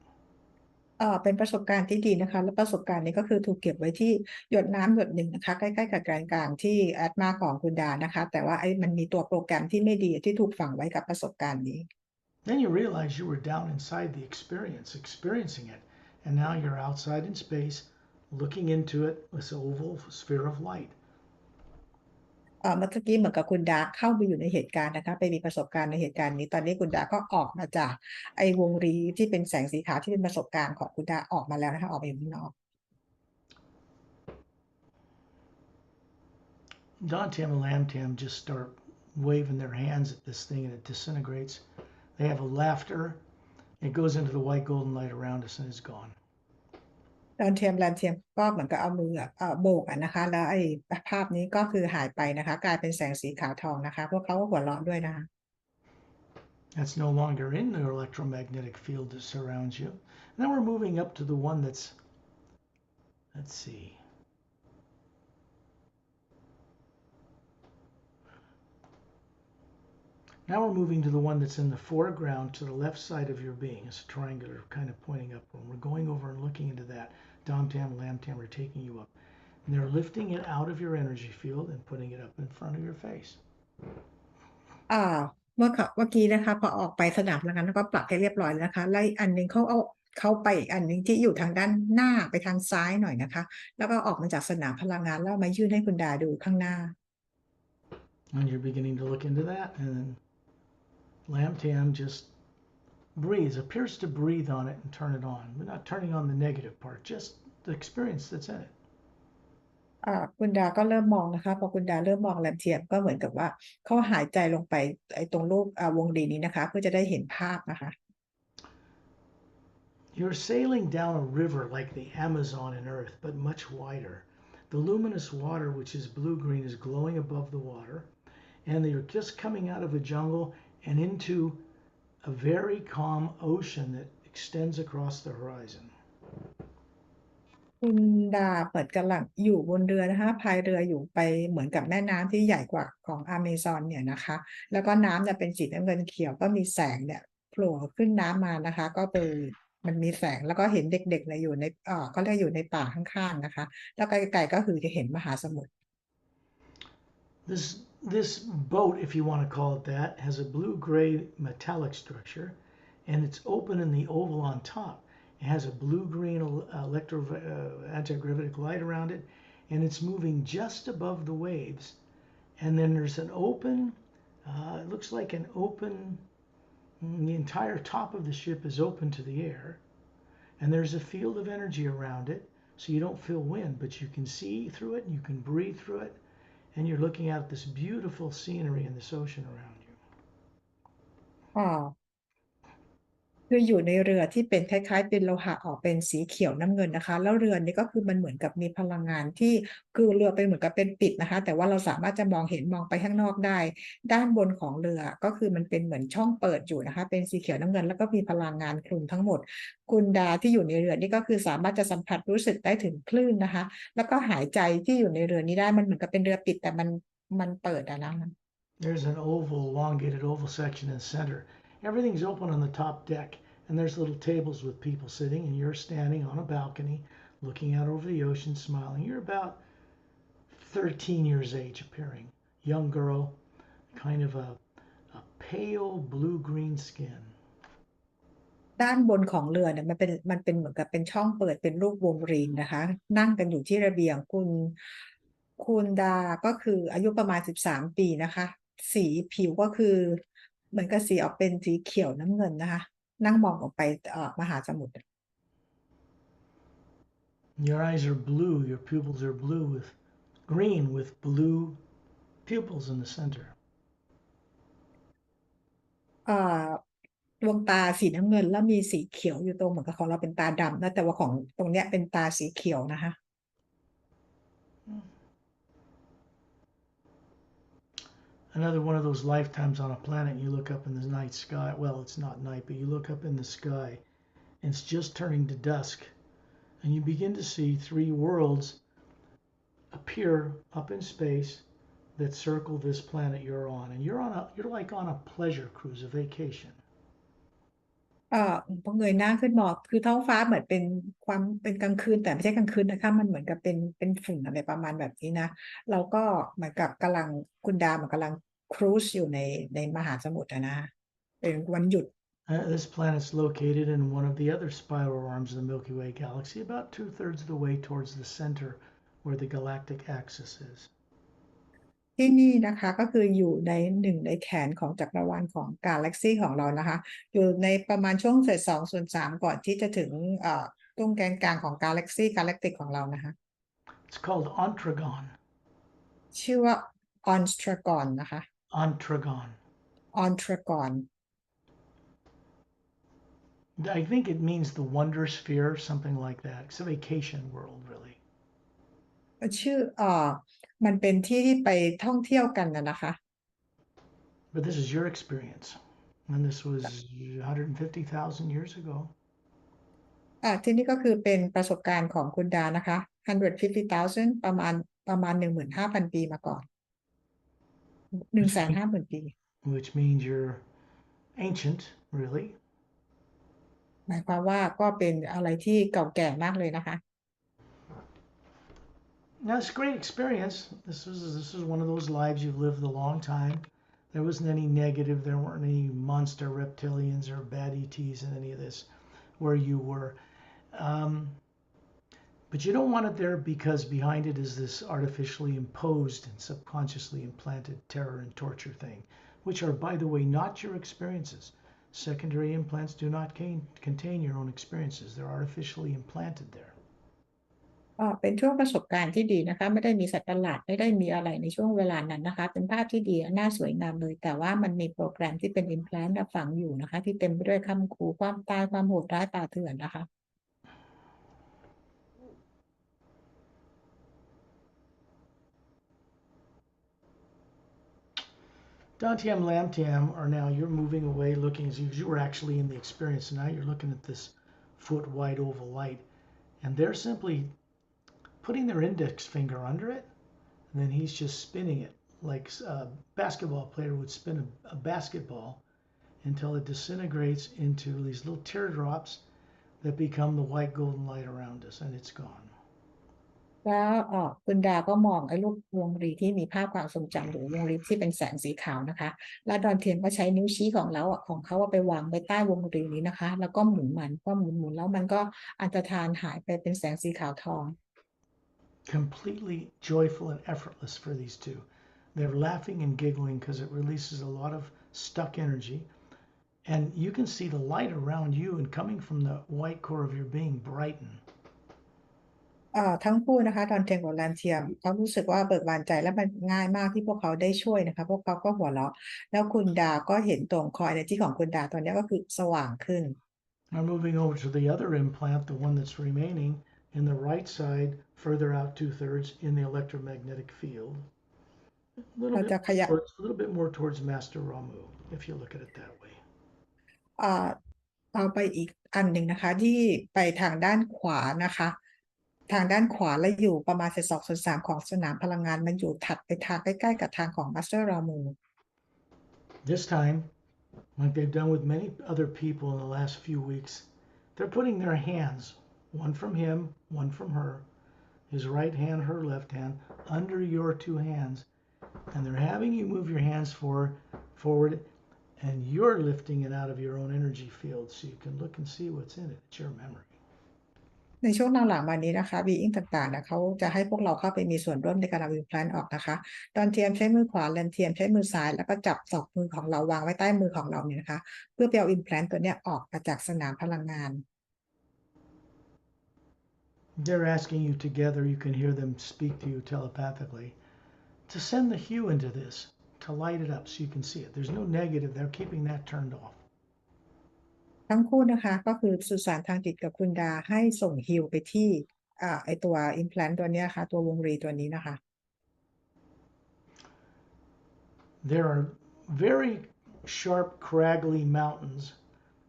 เป็นประสบการณ์ที่ดีนะคะ และประสบการณ์นี้ก็คือถูกเก็บไว้ที่หยดน้ำหยดหนึ่งนะคะ ใกล้ๆกับแกนกลางที่แอดมาของคุณดานะคะ แต่ว่ามันมีตัวโปรแกรมที่ไม่ดีที่ถูกฝังไว้กับประสบการณ์นี้ Then you realize you were down inside the experience, experiencing it, and now you're outside in space, looking into it, this oval sphere of light. เมื่อกี้เหมือนกับคุณดาเข้าไปอยู่ในเหตุการณ์นะคะไปมีประสบการณ์ในเหตุการณ์นี้ ตอนนี้คุณดาก็ออกมาจากไอ้วงรีที่เป็นแสงสีขาวที่เป็นประสบการณ์ของคุณดาออกมาแล้วนะคะออกมาอยู่ข้างนอก Dantam and Lamtam just start waving their hands at this thing and it disintegrates. They have a laughter. It goes into the white golden light around us and is gone. ดอนเทียมแลนเทียมก็เหมือนกับเอามือโบกนะคะ แล้วไอ้ภาพนี้ก็คือหายไปนะคะ กลายเป็นแสงสีขาวทองนะคะ พวกเขาก็หัวเราะด้วยนะคะ That's no longer in the electromagnetic field that surrounds you. Now we're moving up to the one that's, let's see. Now we're moving to the one that's in the foreground to the left side of your being. It's a triangular kind of pointing upward. We're going over and looking into that. Dom Tam, Lam Tam are taking you up. And they're lifting it out of your energy field and putting it up in front of your face. เมื่อกี้นะคะพอออกไปสนามพลังงานแล้วก็ปรับให้เรียบร้อยแล้วนะคะแล้วอีกอันหนึงเขาไปอีกอันหนึงที่อยู่ทางด้านหน้าไปทางซ้ายหน่อยนะคะ แล้วก็ออกมาจากสนามพลังงานแล้วมายื่นให้คุณดาดูข้างหน้า And you're beginning to look into that. And then Lam Tam just breathes, appears to breathe on it and turn it on. We're not turning on the negative part, just the experience that's in it. คุณดาก็เริ่มมองนะคะพอคุณดาเริ่มมองแลมเทียมก็เหมือนกับว่าเขาหายใจลงไปไอ้ตรงรูปวงรีนี้นะคะ เพื่อจะได้เห็นภาพนะคะ You're sailing down a river like the Amazon in Earth, but much wider. The luminous water, which is blue-green, is glowing above the water, and you're just coming out of a jungle and into a very calm ocean that extends across the horizon. คุณดาเปิดกำลังอยู่บนเรือนะคะพายเรืออยู่ไปเหมือนกับแม่น้ำที่ใหญ่กว่าของอเมซอนเนี่ยนะคะ แล้วก็น้ำเนี่ยเป็นสีน้ำเงินเขียวก็มีแสงเนี่ยโผล่ขึ้นน้ำมานะคะ ก็คือมันมีแสงแล้วก็เห็นเด็กๆเนี่ยอยู่ในเขาเรียกอยู่ในป่าข้างๆนะคะ แล้วไกลๆก็คือจะเห็นมหาสมุทร This boat, if you want to call it that, has a blue-gray metallic structure, and it's open in the oval on top. It has a blue-green anti-gravitic light around it, and it's moving just above the waves. And then there's an open, it looks like an open, the entire top of the ship is open to the air. And there's a field of energy around it, so you don't feel wind, but you can see through it and you can breathe through it. And you're looking at this beautiful scenery in this ocean around you. คืออยู่ในเรือที่เป็นคล้ายๆเป็นโลหะออกเป็นสีเขียวน้ำเงินนะคะแล้วเรือนี้ก็คือมันเหมือนกับมีพลังงานที่คือเรือเป็นเหมือนกับเป็นปิดนะคะแต่ว่าเราสามารถจะมองเห็นมองไปข้างนอกได้ด้านบนของเรือก็คือมันเป็นเหมือนช่องเปิดอยู่นะคะเป็นสีเขียวน้ำเงินแล้วก็มีพลังงานคลุมทั้งหมดคุณดาที่อยู่ในเรือนี่ก็คือสามารถจะสัมผัสรู้สึกได้ถึงคลื่นนะคะแล้วก็หายใจที่อยู่ในเรือนี้ได้มันเหมือนกับเป็นเรือปิดแต่มันเปิดอะนะ There's an oval, elongated oval section in the center. Everything's open on the top deck, and there's little tables with people sitting, and you're standing on a balcony looking out over the ocean, smiling. You're about 13 years age appearing. Young girl, kind of a pale blue-green skin. ด้านบนของเรือเนี่ยมันเป็นเหมือนกับเป็นช่องเปิดเป็นรูปวงรีนะคะนั่งกันอยู่ที่ระเบียงคุณดาก็คืออายุประมาณ13 ปีนะคะสีผิวก็คือเหมือนกับสีออกเป็นสีเขียวน้ำเงินนะคะนั่งมองออกไปมหาสมุทร Your eyes are blue, your pupils are blue with green with blue pupils in the center. เอ่อดวงตาสีน้ำเงินแล้วมีสีเขียวอยู่ตรงเหมือนกับของเราเป็นตาดำนะแต่ว่าของตรงเนี้ยเป็นตาสีเขียวนะคะ Another one of those lifetimes on a planet, you look up in the night sky. Well, it's not night, but you look up in the sky, and it's just turning to dusk, and you begin to see three worlds appear up in space that circle this planet you're on, and you're like on a pleasure cruise, a vacation. พอเงยหน้าขึ้นมองคือท้องฟ้าเหมือนเป็นความเป็นกลางคืนแต่ไม่ใช่กลางคืนนะคะมันเหมือนกับเป็นฝุ่นอะไรประมาณแบบนี้นะเราก็เหมือนกับกำลังคุณดาเหมือนกำลังครูซอยู่ในมหาสมุทรนะเป็นวันหยุด This planet's located in one of the other spiral arms of the Milky Way galaxy, about 2/3 of the way towards the center where the galactic axis is. ที่นี่นะคะก็คืออยู่ในหนึ่งในแขนของจักรวาลของกาแล็กซี่ของเรานะคะอยู่ในประมาณช่วงเศษ2/3ก่อนที่จะถึงตรงแกนกลางของกาแล็กซี่กาแล็กติกของเรานะคะ It's called Ontragon. ชื่อว่าออนสตรากอนนะคะ Ontragon. ออนทรากอน I think it means the wonder sphere, something like that. It's a vacation world, really. ชื่อมันเป็นที่ที่ไปท่องเที่ยวกันนะคะ But this is your experience, and this was 150,000 years ago. ที่นี่ก็คือเป็นประสบการณ์ของคุณดานะคะ150,000ประมาณ 15,000 ปีมาก่อน 150,000 ปี Which means you're ancient, really. หมายความว่าก็เป็นอะไรที่เก่าแก่มากเลยนะคะ Now it's a great experience. This is one of those lives you've lived a long time. There wasn't any negative. There weren't any monster reptilians or bad ETs in any of this where you were. But you don't want it there because behind it is this artificially imposed and subconsciously implanted terror and torture thing, which are, by the way, not your experiences. Secondary implants do not contain your own experiences. They're artificially implanted there. เป็นช่วงประสบการณ์ที่ดีนะคะไม่ได้มีสัตว์ประหลาดไม่ได้มีอะไรในช่วงเวลานั้นนะคะเป็นภาพที่ดีน่าสวยงามเลยแต่ว่ามันมีโปรแกรมที่เป็น implant ฝังอยู่นะคะที่เต็มไปด้วยคำขู่ความตายความโหดร้ายป่าเถื่อนนะคะ Dantium Lamtiam are now, you're moving away looking as if you were actually in the experience. And now you're looking at this foot wide oval light. And they're simply putting their index finger under it. And then he's just spinning it like a basketball player would spin a basketball until it disintegrates into these little teardrops that become the white golden light around us. And it's gone. แล้วคุณดาก็มองไอ้รูปวงรีที่มีภาพความทรงจำหรือวงรีที่เป็นแสงสีขาวนะคะแล้วดอนเทียนก็ใช้นิ้วชี้ของเราของเขาไปวางไว้ใต้วงรีนี้นะคะแล้วก็หมุนมันก็หมุนแล้วมันก็อันตรธานหายไปเป็นแสงสีขาวทอง Completely joyful and effortless for these two. They're laughing and giggling because it releases a lot of stuck energy. And you can see the light around you and coming from the white core of your being brighten. ทั้งคู่นะคะดอนเทียนกับแลนเทียมเขารู้สึกว่าเบิกบานใจและมันง่ายมากที่พวกเขาได้ช่วยนะคะพวกเขาก็หัวเราะแล้วคุณดาก็เห็นตรงคอยในที่ของคุณดาตอนนี้ก็คือสว่างขึ้น Now moving over to the other implant, the one that's remaining in the right side, further out 2/3 in the electromagnetic field.เราจะขยับ A little bit more towards Master Ramu, if you look at it that way. อ่าเอาไปอีกอันหนึ่งนะคะที่ไปทางด้านขวานะคะ ทางด้านขวาและอยู่ประมาณ2/3ของสนามพลังงานมันอยู่ถัดไปทางใกล้ๆกับทางของมาสเตอร์รามู This time, like they've done with many other people in the last few weeks, they're putting their hands, one from him, one from her, his right hand, her left hand, under your two hands, and they're having you move your hands forward, and you're lifting it out of your own energy field so you can look and see what's in it. It's your memory. ในช่วงหลังๆมานี้นะคะบีอิงต่างๆนะเขาจะให้พวกเราเข้าไปมีส่วนร่วมในการเอาอิมแพลนออกนะคะตอนเทียมใช้มือขวาแลนเทียมใช้มือซ้ายแล้วก็จับศอกมือของเราวางไว้ใต้มือของเราเนี่ยนะคะเพื่อไปเอาอิมแพลนตัวเนี้ยออกมาจากสนามพลังงาน They're asking you together, you can hear them speak to you telepathically, to send the hue into this, to light it up so you can see it. There's no negative. They're keeping that turned off. ทั้งคู่นะคะก็คือสื่อสารทางจิตกับคุณดาให้ส่งฮิลไปที่ไอตัวอิมแพลนตัวเนี้ยค่ะตัววงรีตัวนี้นะคะ There are very sharp, craggly mountains,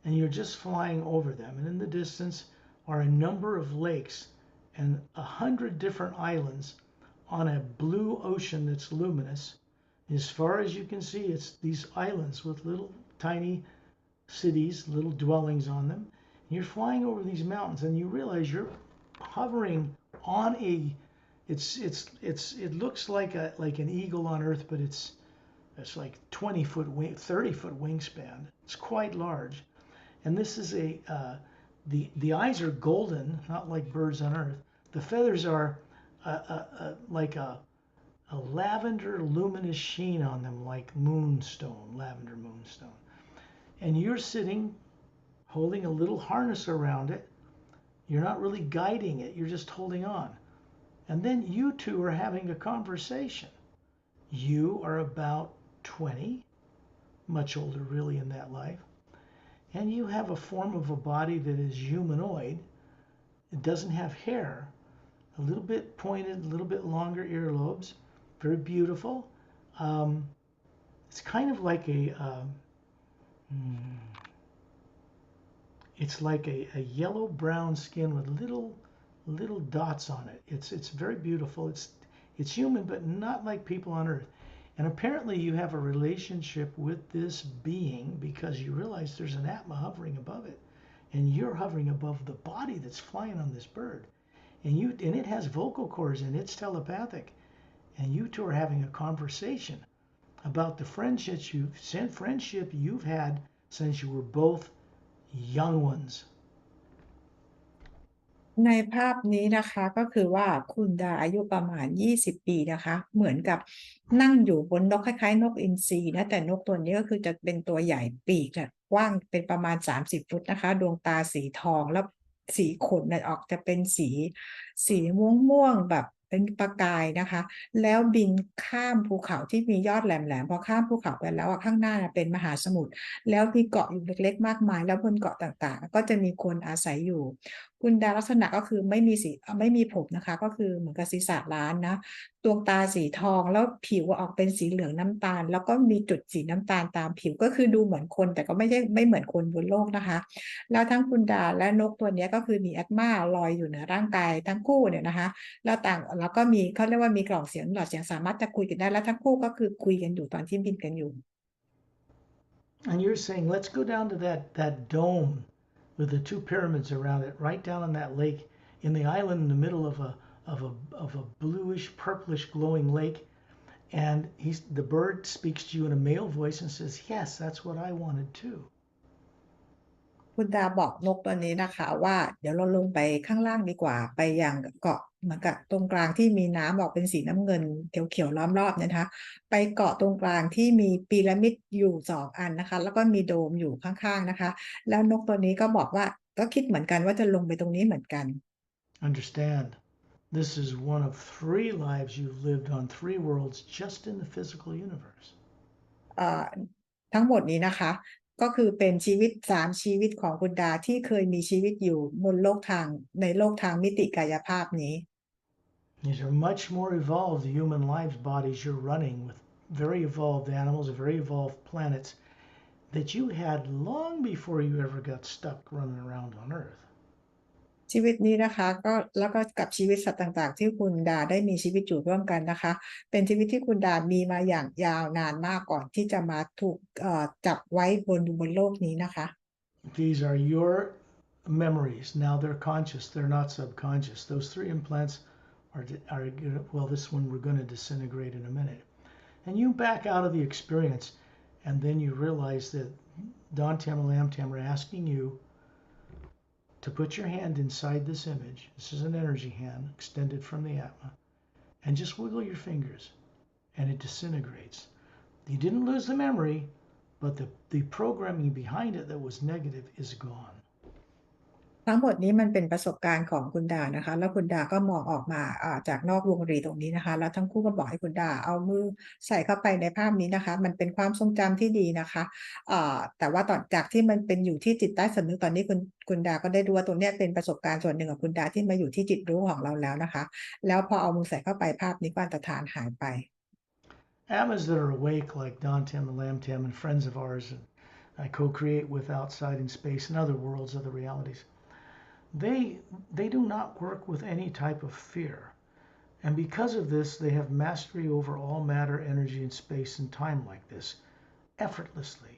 and you're just flying over them. And in the distance are a number of lakes and 100 different islands on a blue ocean that's luminous. As far as you can see, it's these islands with little tiny cities, little dwellings on them. And you're flying over these mountains, and you realize you're hovering on it looks like an eagle on Earth, but it's like 20-foot, 30-foot wingspan. It's quite large, and this is the eyes are golden, not like birds on Earth. The feathers are like a lavender luminous sheen on them, like moonstone, lavender moonstone. And you're sitting holding a little harness around it. You're not really guiding it, you're just holding on. And then you two are having a conversation. You are about 20, much older really in that life. And you have a form of a body that is humanoid. It doesn't have hair, a little bit pointed, a little bit longer earlobes, very beautiful. It's kind of like it's like a yellow-brown skin with little dots on it. It's very beautiful. It's human, but not like people on Earth. And apparently you have a relationship with this being because you realize there's an Atma hovering above it. And you're hovering above the body that's flying on this bird. And it has vocal cords and it's telepathic. And you two are having a conversation about the friendship you've had since you were both young ones. ในภาพนี้นะคะก็คือว่าคุณดาอายุประมาณ20 ปีนะคะเหมือนกับนั่งอยู่บนนกคล้ายๆนกอินทรีนะแต่นกตัวนี้ก็คือจะเป็นตัวใหญ่ปีกเนี่ยกว้างเป็นประมาณ30 ฟุตนะคะดวงตาสีทองแล้วสีขนเนี่ยออกจะเป็นสีม่วงๆแบบเป็นประกายนะคะแล้วบินข้ามภูเขาที่มียอดแหลมๆพอข้ามภูเขาไปแล้วข้างหน้าเป็นมหาสมุทรแล้วมีเกาะอยู่เล็กๆมากมายแล้วบนเกาะต่างๆก็จะมีคนอาศัยอยู่คุณดาลักษณะก็คือไม่มีผมนะคะก็คือเหมือนกับศีรษะล้านนะดวงตาสีทองแล้วผิวออกเป็นสีเหลืองน้ำตาลแล้วก็มีจุดสีน้ำตาลตามผิวก็คือดูเหมือนคนแต่ก็ไม่เหมือนคนบนโลกนะคะแล้วทั้งคุณดาและนกตัวนี้ก็คือมีแอตมาลอยอยู่เหนือร่างกายทั้งคู่เนี่ยนะคะแล้วก็มีเขาเรียกว่ามีกล่องเสียงหลอดเสียงสามารถจะคุยกันได้แล้วทั้งคู่ก็คือคุยกันอยู่ตอนที่บินกันอยู่ And you're saying, let's go down to that dome with the two pyramids around it, right down on that lake, in the island in the middle of a bluish, purplish, glowing lake. And the bird speaks to you in a male voice and says, yes, that's what I wanted too. คุณดาบอกนกตัวนี้นะคะว่าเดี๋ยวเราลงไปข้างล่างดีกว่าไปยังเกาะเหมือนกับตรงกลางที่มีน้ำออกเป็นสีน้ำเงินเขียวๆล้อมรอบนะคะไปเกาะตรงกลางที่มีพีระมิดอยู่2 อันนะคะแล้วก็มีโดมอยู่ข้างๆนะคะแล้วนกตัวนี้ก็บอกว่าก็คิดเหมือนกันว่าจะลงไปตรงนี้เหมือนกัน Understand, this is one of 3 lives you've lived on 3 worlds just in the physical universe. ทั้งหมดนี้นะคะ ก็คือเป็นชีวิต3ชีวิตของคุณดาที่เคยมีชีวิตอยู่บนโลกทางในโลกทางมิติกายภาพนี้ These are much more evolved human lives bodies you're running with very evolved animals, very evolved planets that you had long before you ever got stuck running around on Earth. ชีวิตนี้นะคะก็แล้วก็กับชีวิตสัตว์ต่างๆที่คุณดาได้มีชีวิตอยู่ร่วมกันนะคะเป็นชีวิตที่คุณดามีมาอย่างยาวนานมากก่อนที่จะมาถูกจับไว้บนโลกนี้นะคะ These are your memories. Now they're conscious, they're not subconscious. Those 3 implants are well, this one we're going to disintegrate in a minute. And you back out of the experience, and then you realize that Don Tam and Lam Tam are asking you to put your hand inside this image. This is an energy hand extended from the Atma, and just wiggle your fingers, and it disintegrates. You didn't lose the memory, but the programming behind it that was negative is gone. ทั้งหมดนี้มันเป็นประสบการณ์ของคุณดานะคะแล้วคุณดาก็มองออกมาจากนอกวงรีตรงนี้นะคะแล้วทั้งคู่ก็บอกให้คุณดาเอามือใส่เข้าไปในภาพนี้นะคะมันเป็นความทรงจำที่ดีนะคะแต่ว่าตอนจากที่มันเป็นอยู่ที่จิตใต้สำนึกตอนนี้คุณดาก็ได้รู้ว่าตรงนี้เป็นประสบการณ์ส่วนหนึ่งของคุณดาที่มาอยู่ที่จิตรู้ของเราแล้วนะคะแล้วพอเอามือใส่เข้าไปภาพนี้ก็อันตรธานหายไป Atmas that are awake, like Don Tam and Lam Tam and friends of ours, and I co-create with outside in space and other worlds, other realities. They do not work with any type of fear. And because of this, they have mastery over all matter, energy, and space and time like this, effortlessly.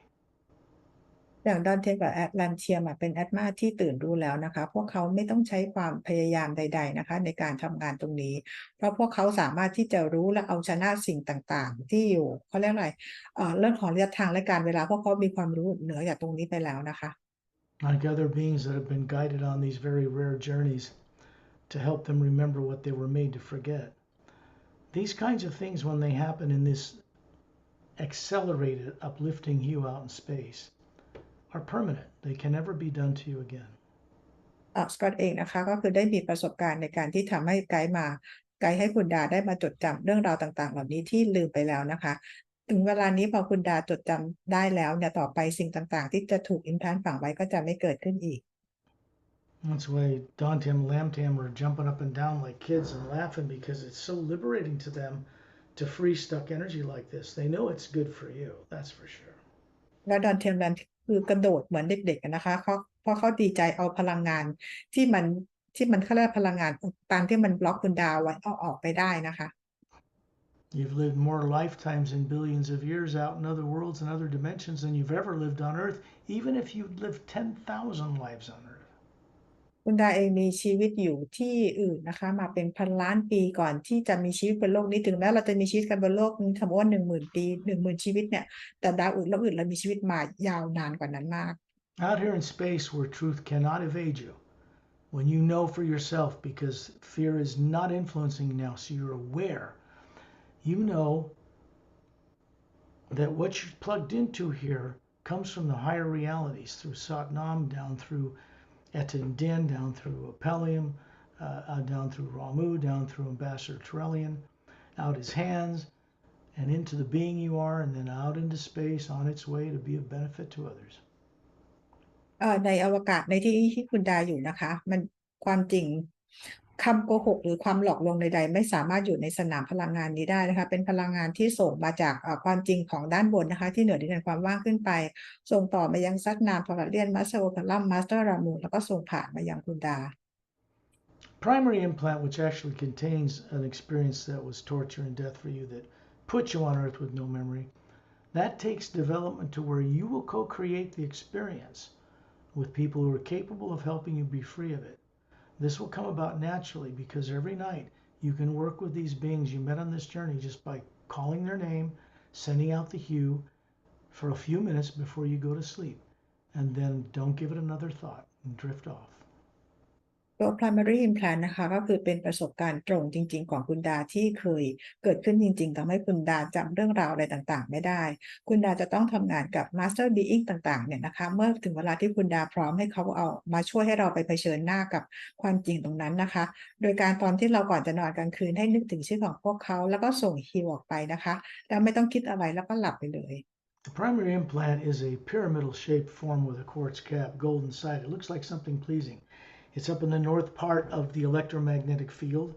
อย่างดอนเทนกับแลนเทียมเป็นแอดมาที่ตื่นรู้แล้วนะคะพวกเขาไม่ต้องใช้ความพยายามใดๆนะคะในการทำงานตรงนี้เพราะพวกเขาสามารถที่จะรู้และเอาชนะสิ่งต่างๆที่อยู่เขาเรียกอะไรเรื่องของระยะทางและการเวลาพวกเขามีความรู้เหนือจากตรงนี้ไปแล้วนะคะ Like other beings that have been guided on these very rare journeys to help them remember what they were made to forget. These kinds of things, when they happen in this accelerated, uplifting hue out in space, are permanent. They can never be done to you again. สกอตเองนะคะก็คือได้มีประสบการณ์ในการที่ทำให้ไกด์ให้คุณดาได้มาจดจำเรื่องราวต่างๆเหล่านี้ที่ลืมไปแล้วนะคะถึงเวลานี้พอคุณดาจดจำได้แล้วเนี่ยต่อไปสิ่งต่างๆที่จะถูกอิมแพลนฝังไว้ก็จะไม่เกิดขึ้นอีก That's why Don Tam and Lam Tam are jumping up and down like kids and laughing because it's so liberating to them to free stuck energy like this. They know it's good for you, that's for sure. แล้วดอนเทมแลนคือกระโดดเหมือนเด็กๆนะคะเพราะเขาดีใจเอาพลังงานที่มันเขาเรียกพลังงานตามที่มันบล็อกคุณดาวไว้เอาออกไปได้นะคะ You've lived more lifetimes and billions of years out in other worlds and other dimensions than you've ever lived on Earth, even if you'd lived 10,000 lives on Earth. คุณดาเองมีชีวิตอยู่ที่อื่นนะคะมาเป็นพันล้านปีก่อนที่จะมีชีวิตบนโลกนี้ถึงแม้เราจะมีชีวิตกันบนโลกนี้สมมติว่า10,000 ปี10,000ชีวิตเนี่ยแต่ดาวอื่นโลกอื่นเรามีชีวิตมายาวนานกว่านั้นมาก Out here in space where truth cannot evade you, when you know for yourself because fear is not influencing you now, so you're aware, you know that what you're plugged into here comes from the higher realities through Satnam, down through Etin Din, down through Apellium, down through Ramu, down through Ambassador Trellian, out his hands, and into the being you are, and then out into space on its way to be of benefit to others. ในอวกาศในที่คุณดาอยู่นะคะมันความจริงคำโกหกหรือความหลอกลวงใดๆไม่สามารถอยู่ในสนามพลังงานนี้ได้นะคะเป็นพลังงานที่ส่งมาจากความจริงของด้านบนนะคะที่เหนือดินแดนความว่างขึ้นไปส่งต่อมายังซัดนามพลเลียนมาสเตอร์โอพลัมมาสเตอร์รามูแล้วก็ส่งผ่านมายังคุณดา Primary implant, which actually contains an experience that was torture and death for you that put you on Earth with no memory, that takes development to where you will co-create the experience with people who are capable of helping you be free of it. This will come about naturally because every night you can work with these beings you met on this journey just by calling their name, sending out the hue for a few minutes before you go to sleep, and then don't give it another thought and drift off. ตัว primary implant นะคะก็คือเป็นประสบการณ์ตรงจริงๆของคุณดาที่เคยเกิดขึ้นจริงๆทำให้คุณดาจำเรื่องราวอะไรต่างๆไม่ได้คุณดาจะต้องทำงานกับ master being ต่างๆเนี่ยนะคะเมื่อถึงเวลาที่คุณดาพร้อมให้เขาเอามาช่วยให้เราไปเผชิญหน้ากับความจริงตรงนั้นนะคะโดยการตอนที่เราก่อนจะนอนกลางคืนให้นึกถึงชื่อของพวกเขาแล้วก็ส่งฮีลออกไปนะคะแล้วไม่ต้องคิดอะไรแล้วก็หลับไปเลย The primary implant is a pyramidal shaped form with a quartz cap, gold inside. It looks like something pleasing. It's up in the north part of the electromagnetic field,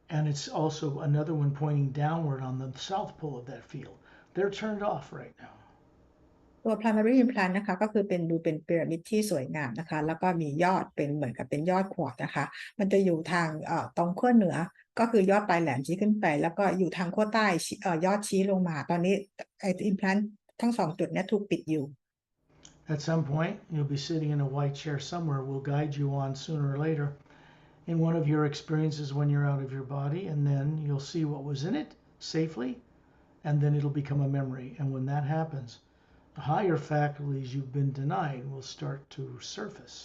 and it's also another one pointing downward on the south pole of that field. They're turned off right now. ตัว primary implant นะคะก็คือดูเป็นพีระมิดที่สวยงามนะคะแล้วก็มียอดเป็นเหมือนกับเป็นยอดขวดนะคะมันจะอยู่ทางตรงขั้วเหนือก็คือยอดปลายแหลมชี้ขึ้นไปแล้วก็อยู่ทางขั้วใต้ยอดชี้ลงมาตอนนี้ไอ้ implant ทั้ง2จุดนี้ถูกปิดอยู่ At some point, you'll be sitting in a white chair somewhere. We'll guide you on sooner or later in one of your experiences when you're out of your body, and then you'll see what was in it safely, and then it'll become a memory. And when that happens, the higher faculties you've been denied will start to surface.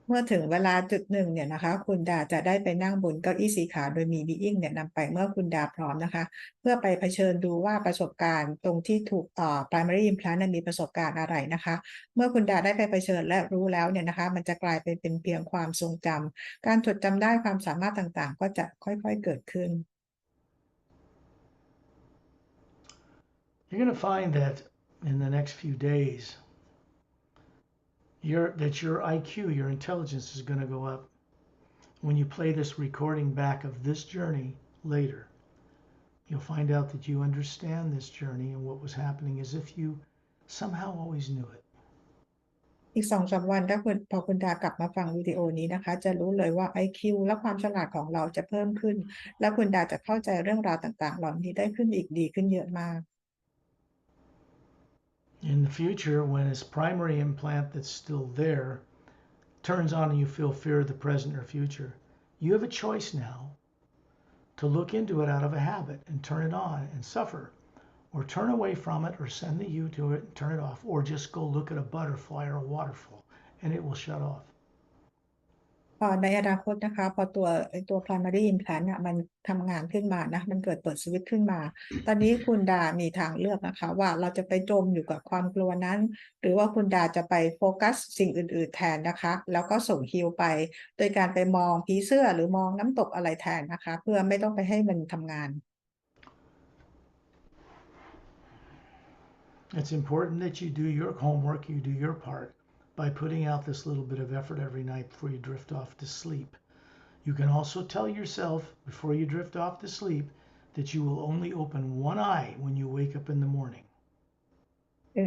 เมื่อถึงเวลาจุดหนึ่งเนี่ยนะคะคุณดาจะได้ไปนั่งบนเก้าอี้สีขาวโดยมีบีอิงเนี่ยนำไปเมื่อคุณดาพร้อมนะคะเพื่อไปเผชิญดูว่าประสบการณ์ตรงที่ถูกprimary implant นั้นมีประสบการณ์อะไรนะคะเมื่อคุณดาได้ไปเผชิญและรู้แล้วเนี่ยนะคะมันจะกลายเป็นเพียงความทรงจำการจดจำได้ความสามารถต่างๆก็จะค่อยๆเกิดขึ้น You're going to find that in the next few days, your IQ, your intelligence is going to go up. When you play this recording back of this journey later, you'll find out that you understand this journey and what was happening as if you somehow always knew it. อีก2-3 วันถ้าพอคุณดากลับมาฟังวิดีโอนี้นะคะจะรู้เลยว่า IQ และความฉลาดของเราจะเพิ่มขึ้นและคุณดาจะเข้าใจเรื่องราวต่างๆเหล่านี้ได้ขึ้นอีกดีขึ้นเยอะมาก In the future, when his primary implant that's still there turns on and you feel fear of the present or future, you have a choice now to look into it out of a habit and turn it on and suffer, or turn away from it or send the U to it and turn it off, or just go look at a butterfly or a waterfall and it will shut off. ในอนาคตนะคะพอตัว primary implant น่ะมันทำงานขึ้นมานะมันเกิดเปิดสวิตช์ขึ้นมา ตอนนี้คุณดามีทางเลือกนะคะว่าเราจะไปจมอยู่กับความกลัวนั้น หรือว่าคุณดาจะไปโฟกัสสิ่งอื่นๆแทนนะคะแล้วก็ส่งฮีลไปโดยการไปมองผีเสื้อหรือมองน้ำตกอะไรแทนนะคะเพื่อไม่ต้องไปให้มันทำงาน It's important that you do your homework, you do your part by putting out this little bit of effort every night before you drift off to sleep. You can also tell yourself before you drift off to sleep that you will only open one eye when you wake up in the morning.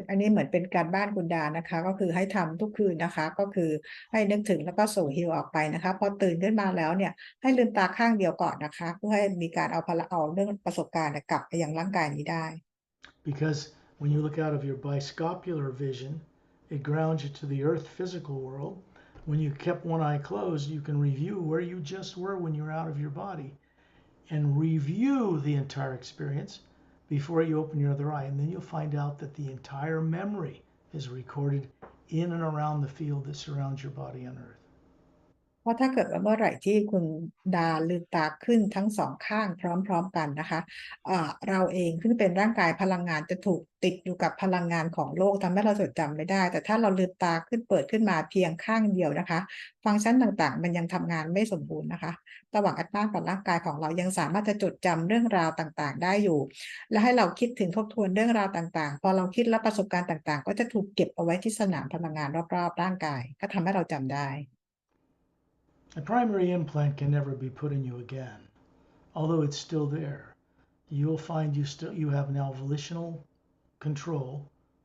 อันนี้เหมือนเป็นการบ้านคุณดานะคะก็คือให้ทำทุกคืนนะคะก็คือให้นึกถึงแล้วก็ส่งฮีลออกไปนะคะพอตื่นขึ้นมาแล้วเนี่ยให้ลืมตาข้างเดียวก่อนนะคะเพื่อให้มีการเอาเรื่องประสบการณ์กลับไปยังร่างกายนี้ได้ Because when you look out of your biscopular vision, it grounds you to the earth physical world. When you kept one eye closed, you can review where you just were when you're out of your body and review the entire experience before you open your other eye. And then you'll find out that the entire memory is recorded in and around the field that surrounds your body on earth. เพราะถ้าเกิดว่าเมื่อไหร่ที่คุณดาลืมตาขึ้นทั้ง2ข้างพร้อมๆกันนะคะเราเองซึ่งเป็นร่างกายพลังงานจะถูกติดอยู่กับพลังงานของโลกทำให้เราจดจำไม่ได้แต่ถ้าเราลืมตาเปิดขึ้นมาเพียงข้างเดียวนะคะฟังก์ชันต่างๆมันยังทำงานไม่สมบูรณ์นะคะระหว่างอัตรากับร่างกายของเรายังสามารถจะจดจำเรื่องราวต่างๆได้อยู่และให้เราคิดถึงทบทวนเรื่องราวต่างๆพอเราคิดและประสบการณ์ต่างๆก็จะถูกเก็บเอาไว้ที่สนามพลังงานรอบๆร่างกายก็ทำให้เราจำได้A primary implant can never be put in you again, although it's still there. You'll find you have now volitional control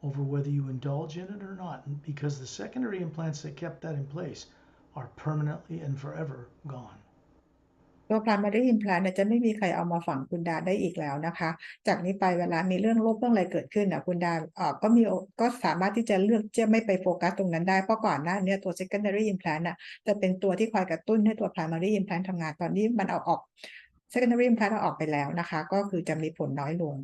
over whether you indulge in it or not, because the secondary implants that kept that in place are permanently and forever gone. ตัว primary implant เนี่ยจะไม่มีใครเอามาฝังคุณดาได้อีกแล้วนะคะจากนี้ไปเวลามีเรื่องลบเรื่องอะไรเกิดขึ้นคุณดาก็สามารถที่จะเลือกจะไม่ไปโฟกัสตรงนั้นได้เพราะก่อนหน้านี้ตัว secondary implant จะเป็นตัวที่คอยกระตุ้นให้ตัว primary implant ทำงานตอนนี้มันเอาออก secondary implant เอาออกไปแล้วนะคะก็คือจะมีผลน้อยลง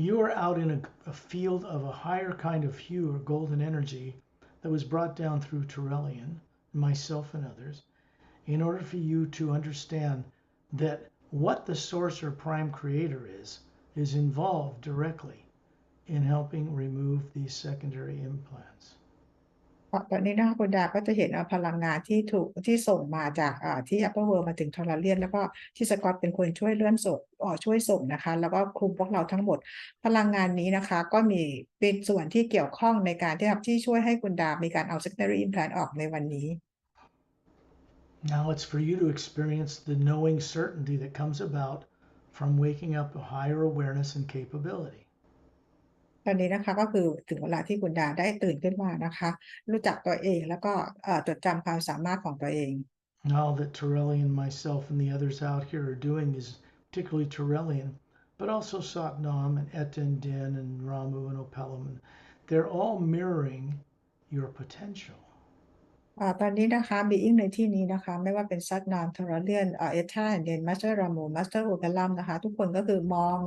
You are out in a field of a higher kind of hue or golden energy that was brought down through Turelian, myself and others, in order for you to understand that what the source or prime creator is involved directly in helping remove these secondary implants. ตอนนี้นะคะคุณดาก็จะเห็นพลังงานที่ส่งมาจากที่ Upper World มาถึงทอร์เรียนแล้วก็ที่สกอตเป็นคนช่วยเลื่อนส่งช่วยส่งนะคะแล้วก็คลุมพวกเราทั้งหมดพลังงานนี้นะคะก็มีเป็นส่วนที่เกี่ยวข้องในการที่ช่วยให้คุณดามีการเอา Secondary Implant ออกในวันนี้ Now it's for you to experience the knowing certainty that comes about from waking up a higher awareness and capability. ตอนนี้นะคะก็คือถึงเวลาที่คุณดาได้ตื่นขึ้นมานะคะรู้จักตัวเองแล้วก็จดจำความสามารถของตัวเอง All that Torellian, myself, and the others out here are doing is particularly Torellian, but also Satnam and Etta and Din and Ramu and Opelam. They're all mirroring your potential. ตอนนี้นะคะบีอิงในที่นี้นะคะไม่ว่าเป็นซัดนามทอร์เรียนเอธาเดนมาสเตอร์รามูมาสเตอร์โอเปรัมนะคะทุกคนก็คือมอง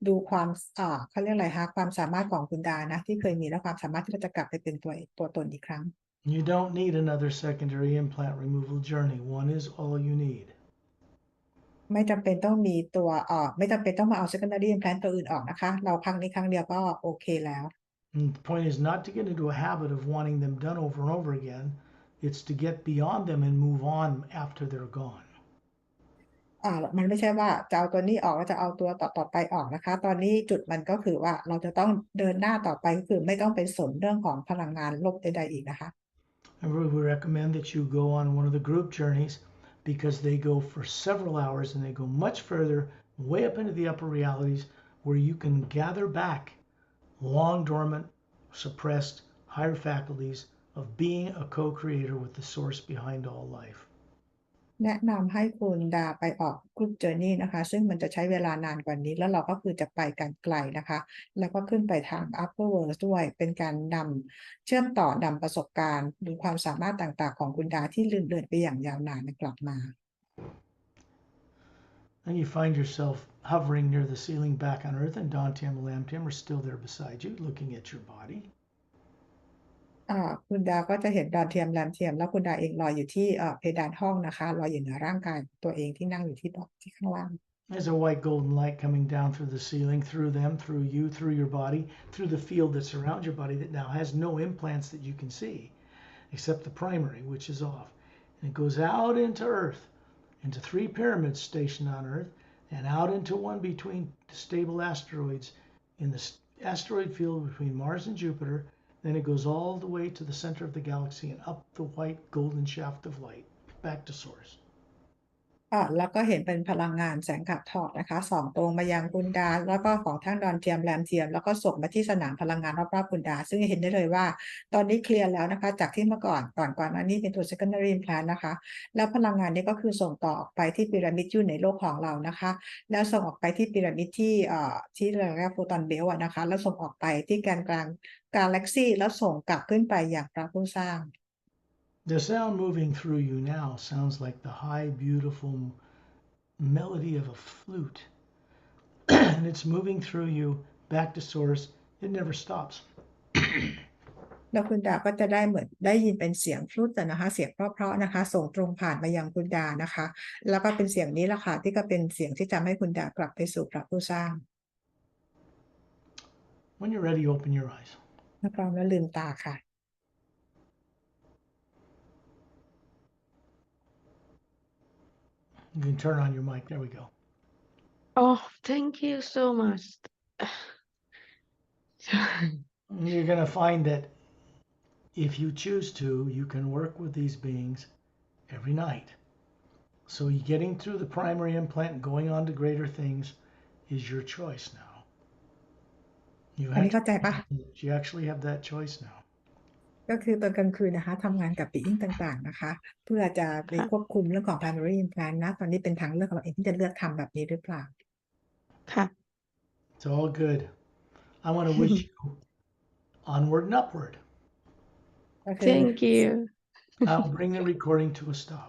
ดูความเขาเรียกอะไรคะความสามารถของคุณดานะที่เคยมีและความสามารถที่จะกลับไปเป็นตัวตนอีกครั้ง You don't need another secondary implant removal journey. One is all you need. ไม่จำเป็นต้องมีตัวไม่จำเป็นต้องมาเอา secondary implant ตัวอื่นออกนะคะเราครั้งนี้ครั้งเดียวก็โอเคแล้ว And the point is not to get into a habit of wanting them done over and over again. It's to get beyond them and move on after they're gone. มันไม่ใช่ว่าจะเอาตัวนี้ออกแล้วจะเอาตัวต่อไปออกนะคะตอนนี้จุดมันก็คือว่าเราจะต้องเดินหน้าต่อไปคือไม่ต้องไปสนเรื่องของพลังงานลบใดๆอีกนะคะ I really recommend that you go on one of the group journeys because they go for several hours and they go much further, way up into the upper realities where you can gather back long dormant, suppressed, higher faculties of being a co-creator with the source behind all life. แนะนำให้คุณดาไปออกกรุ๊ปเจอร์นี่นะคะซึ่งมันจะใช้เวลานานกว่านี้แล้วเราก็คือจะไปกันไกลนะคะแล้วก็ขึ้นไปทาง Upper World ด้วยเป็นการเชื่อมต่อนำประสบการณ์หรือความสามารถต่างๆของคุณดาที่ลืมเลือนไปอย่างยาวนานกลับมา Then you find yourself hovering near the ceiling back on Earth, and Dantian and Lamtian are still there beside you, looking at your body. คุณดาก็จะเห็นดาวเทียมแรมเทียมแล้วคุณดาเองลอยอยู่ที่เพดานห้องนะคะลอยอยู่เหนือร่างกายตัวเองที่นั่งอยู่ที่ข้างล่าง There's a white golden light coming down through the ceiling, through them, through you, through your body, through the field that surrounds your body that now has no implants that you can see, except the primary, which is off. And it goes out into Earth, into 3 pyramids stationed on Earth, and out into one between stable asteroids in the asteroid field between Mars and Jupiter. Then it goes all the way to the center of the galaxy and up the white golden shaft of light, back to source. แล้วก็เห็นเป็นพลังงานแสงขับถอดนะคะส่องตรงมายังคุณดาแล้วก็ของทั้งดอนเทียมแรมเทียมแล้วก็ส่งมาที่สนามพลังงานรอบๆคุณดาซึ่งเห็นได้เลยว่าตอนนี้เคลียร์แล้วนะคะจากที่เมื่อก่อนหน้านี้เป็นตัว secondary implant นะคะแล้วพลังงานนี้ก็คือส่งต่อออกไปที่พีระมิดอยู่ในโลกของเรานะคะแล้วส่งออกไปที่พีระมิดที่เราเรียกโฟตอนเบลต์นะคะแล้วส่งออกไปที่แกนกลางกาแล็กซี่แล้วส่งกลับขึ้นไปอย่างพระผู้สร้าง The sound moving through you now sounds like the high, beautiful melody of a flute. And it's moving through you back to source. It never stops. แล้วคุณดาก็จะได้เหมือนได้ยินเป็นเสียงฟลุตนะคะเสียงเพราะๆนะคะส่งตรงผ่านมายังคุณดานะคะแล้วก็เป็นเสียงนี้แหละค่ะที่ก็เป็นเสียงที่จะให้คุณดากลับไปสู่พระผู้สร้าง When you're ready, open your eyes. ถ้าพร้อมแล้วลืมตาค่ะ You can turn on your mic. There we go. Oh, thank you so much. You're going to find that if you choose to, you can work with these beings every night. So getting through the primary implant and going on to greater things is your choice now. อันนี้เข้าใจปะ You actually have that choice now. ก็คือตอนกลางคืนนะคะทำงานกับปีอิงต่างๆนะคะเพื่อจะไปควบคุมเรื่องของ primary implant นะตอนนี้เป็นทางเลือกของเราเองที่จะเลือกทำแบบนี้หรือเปล่า ค่ะ It's all good. I want to wish you onward and upward. Thank you. I'll bring the recording to a stop.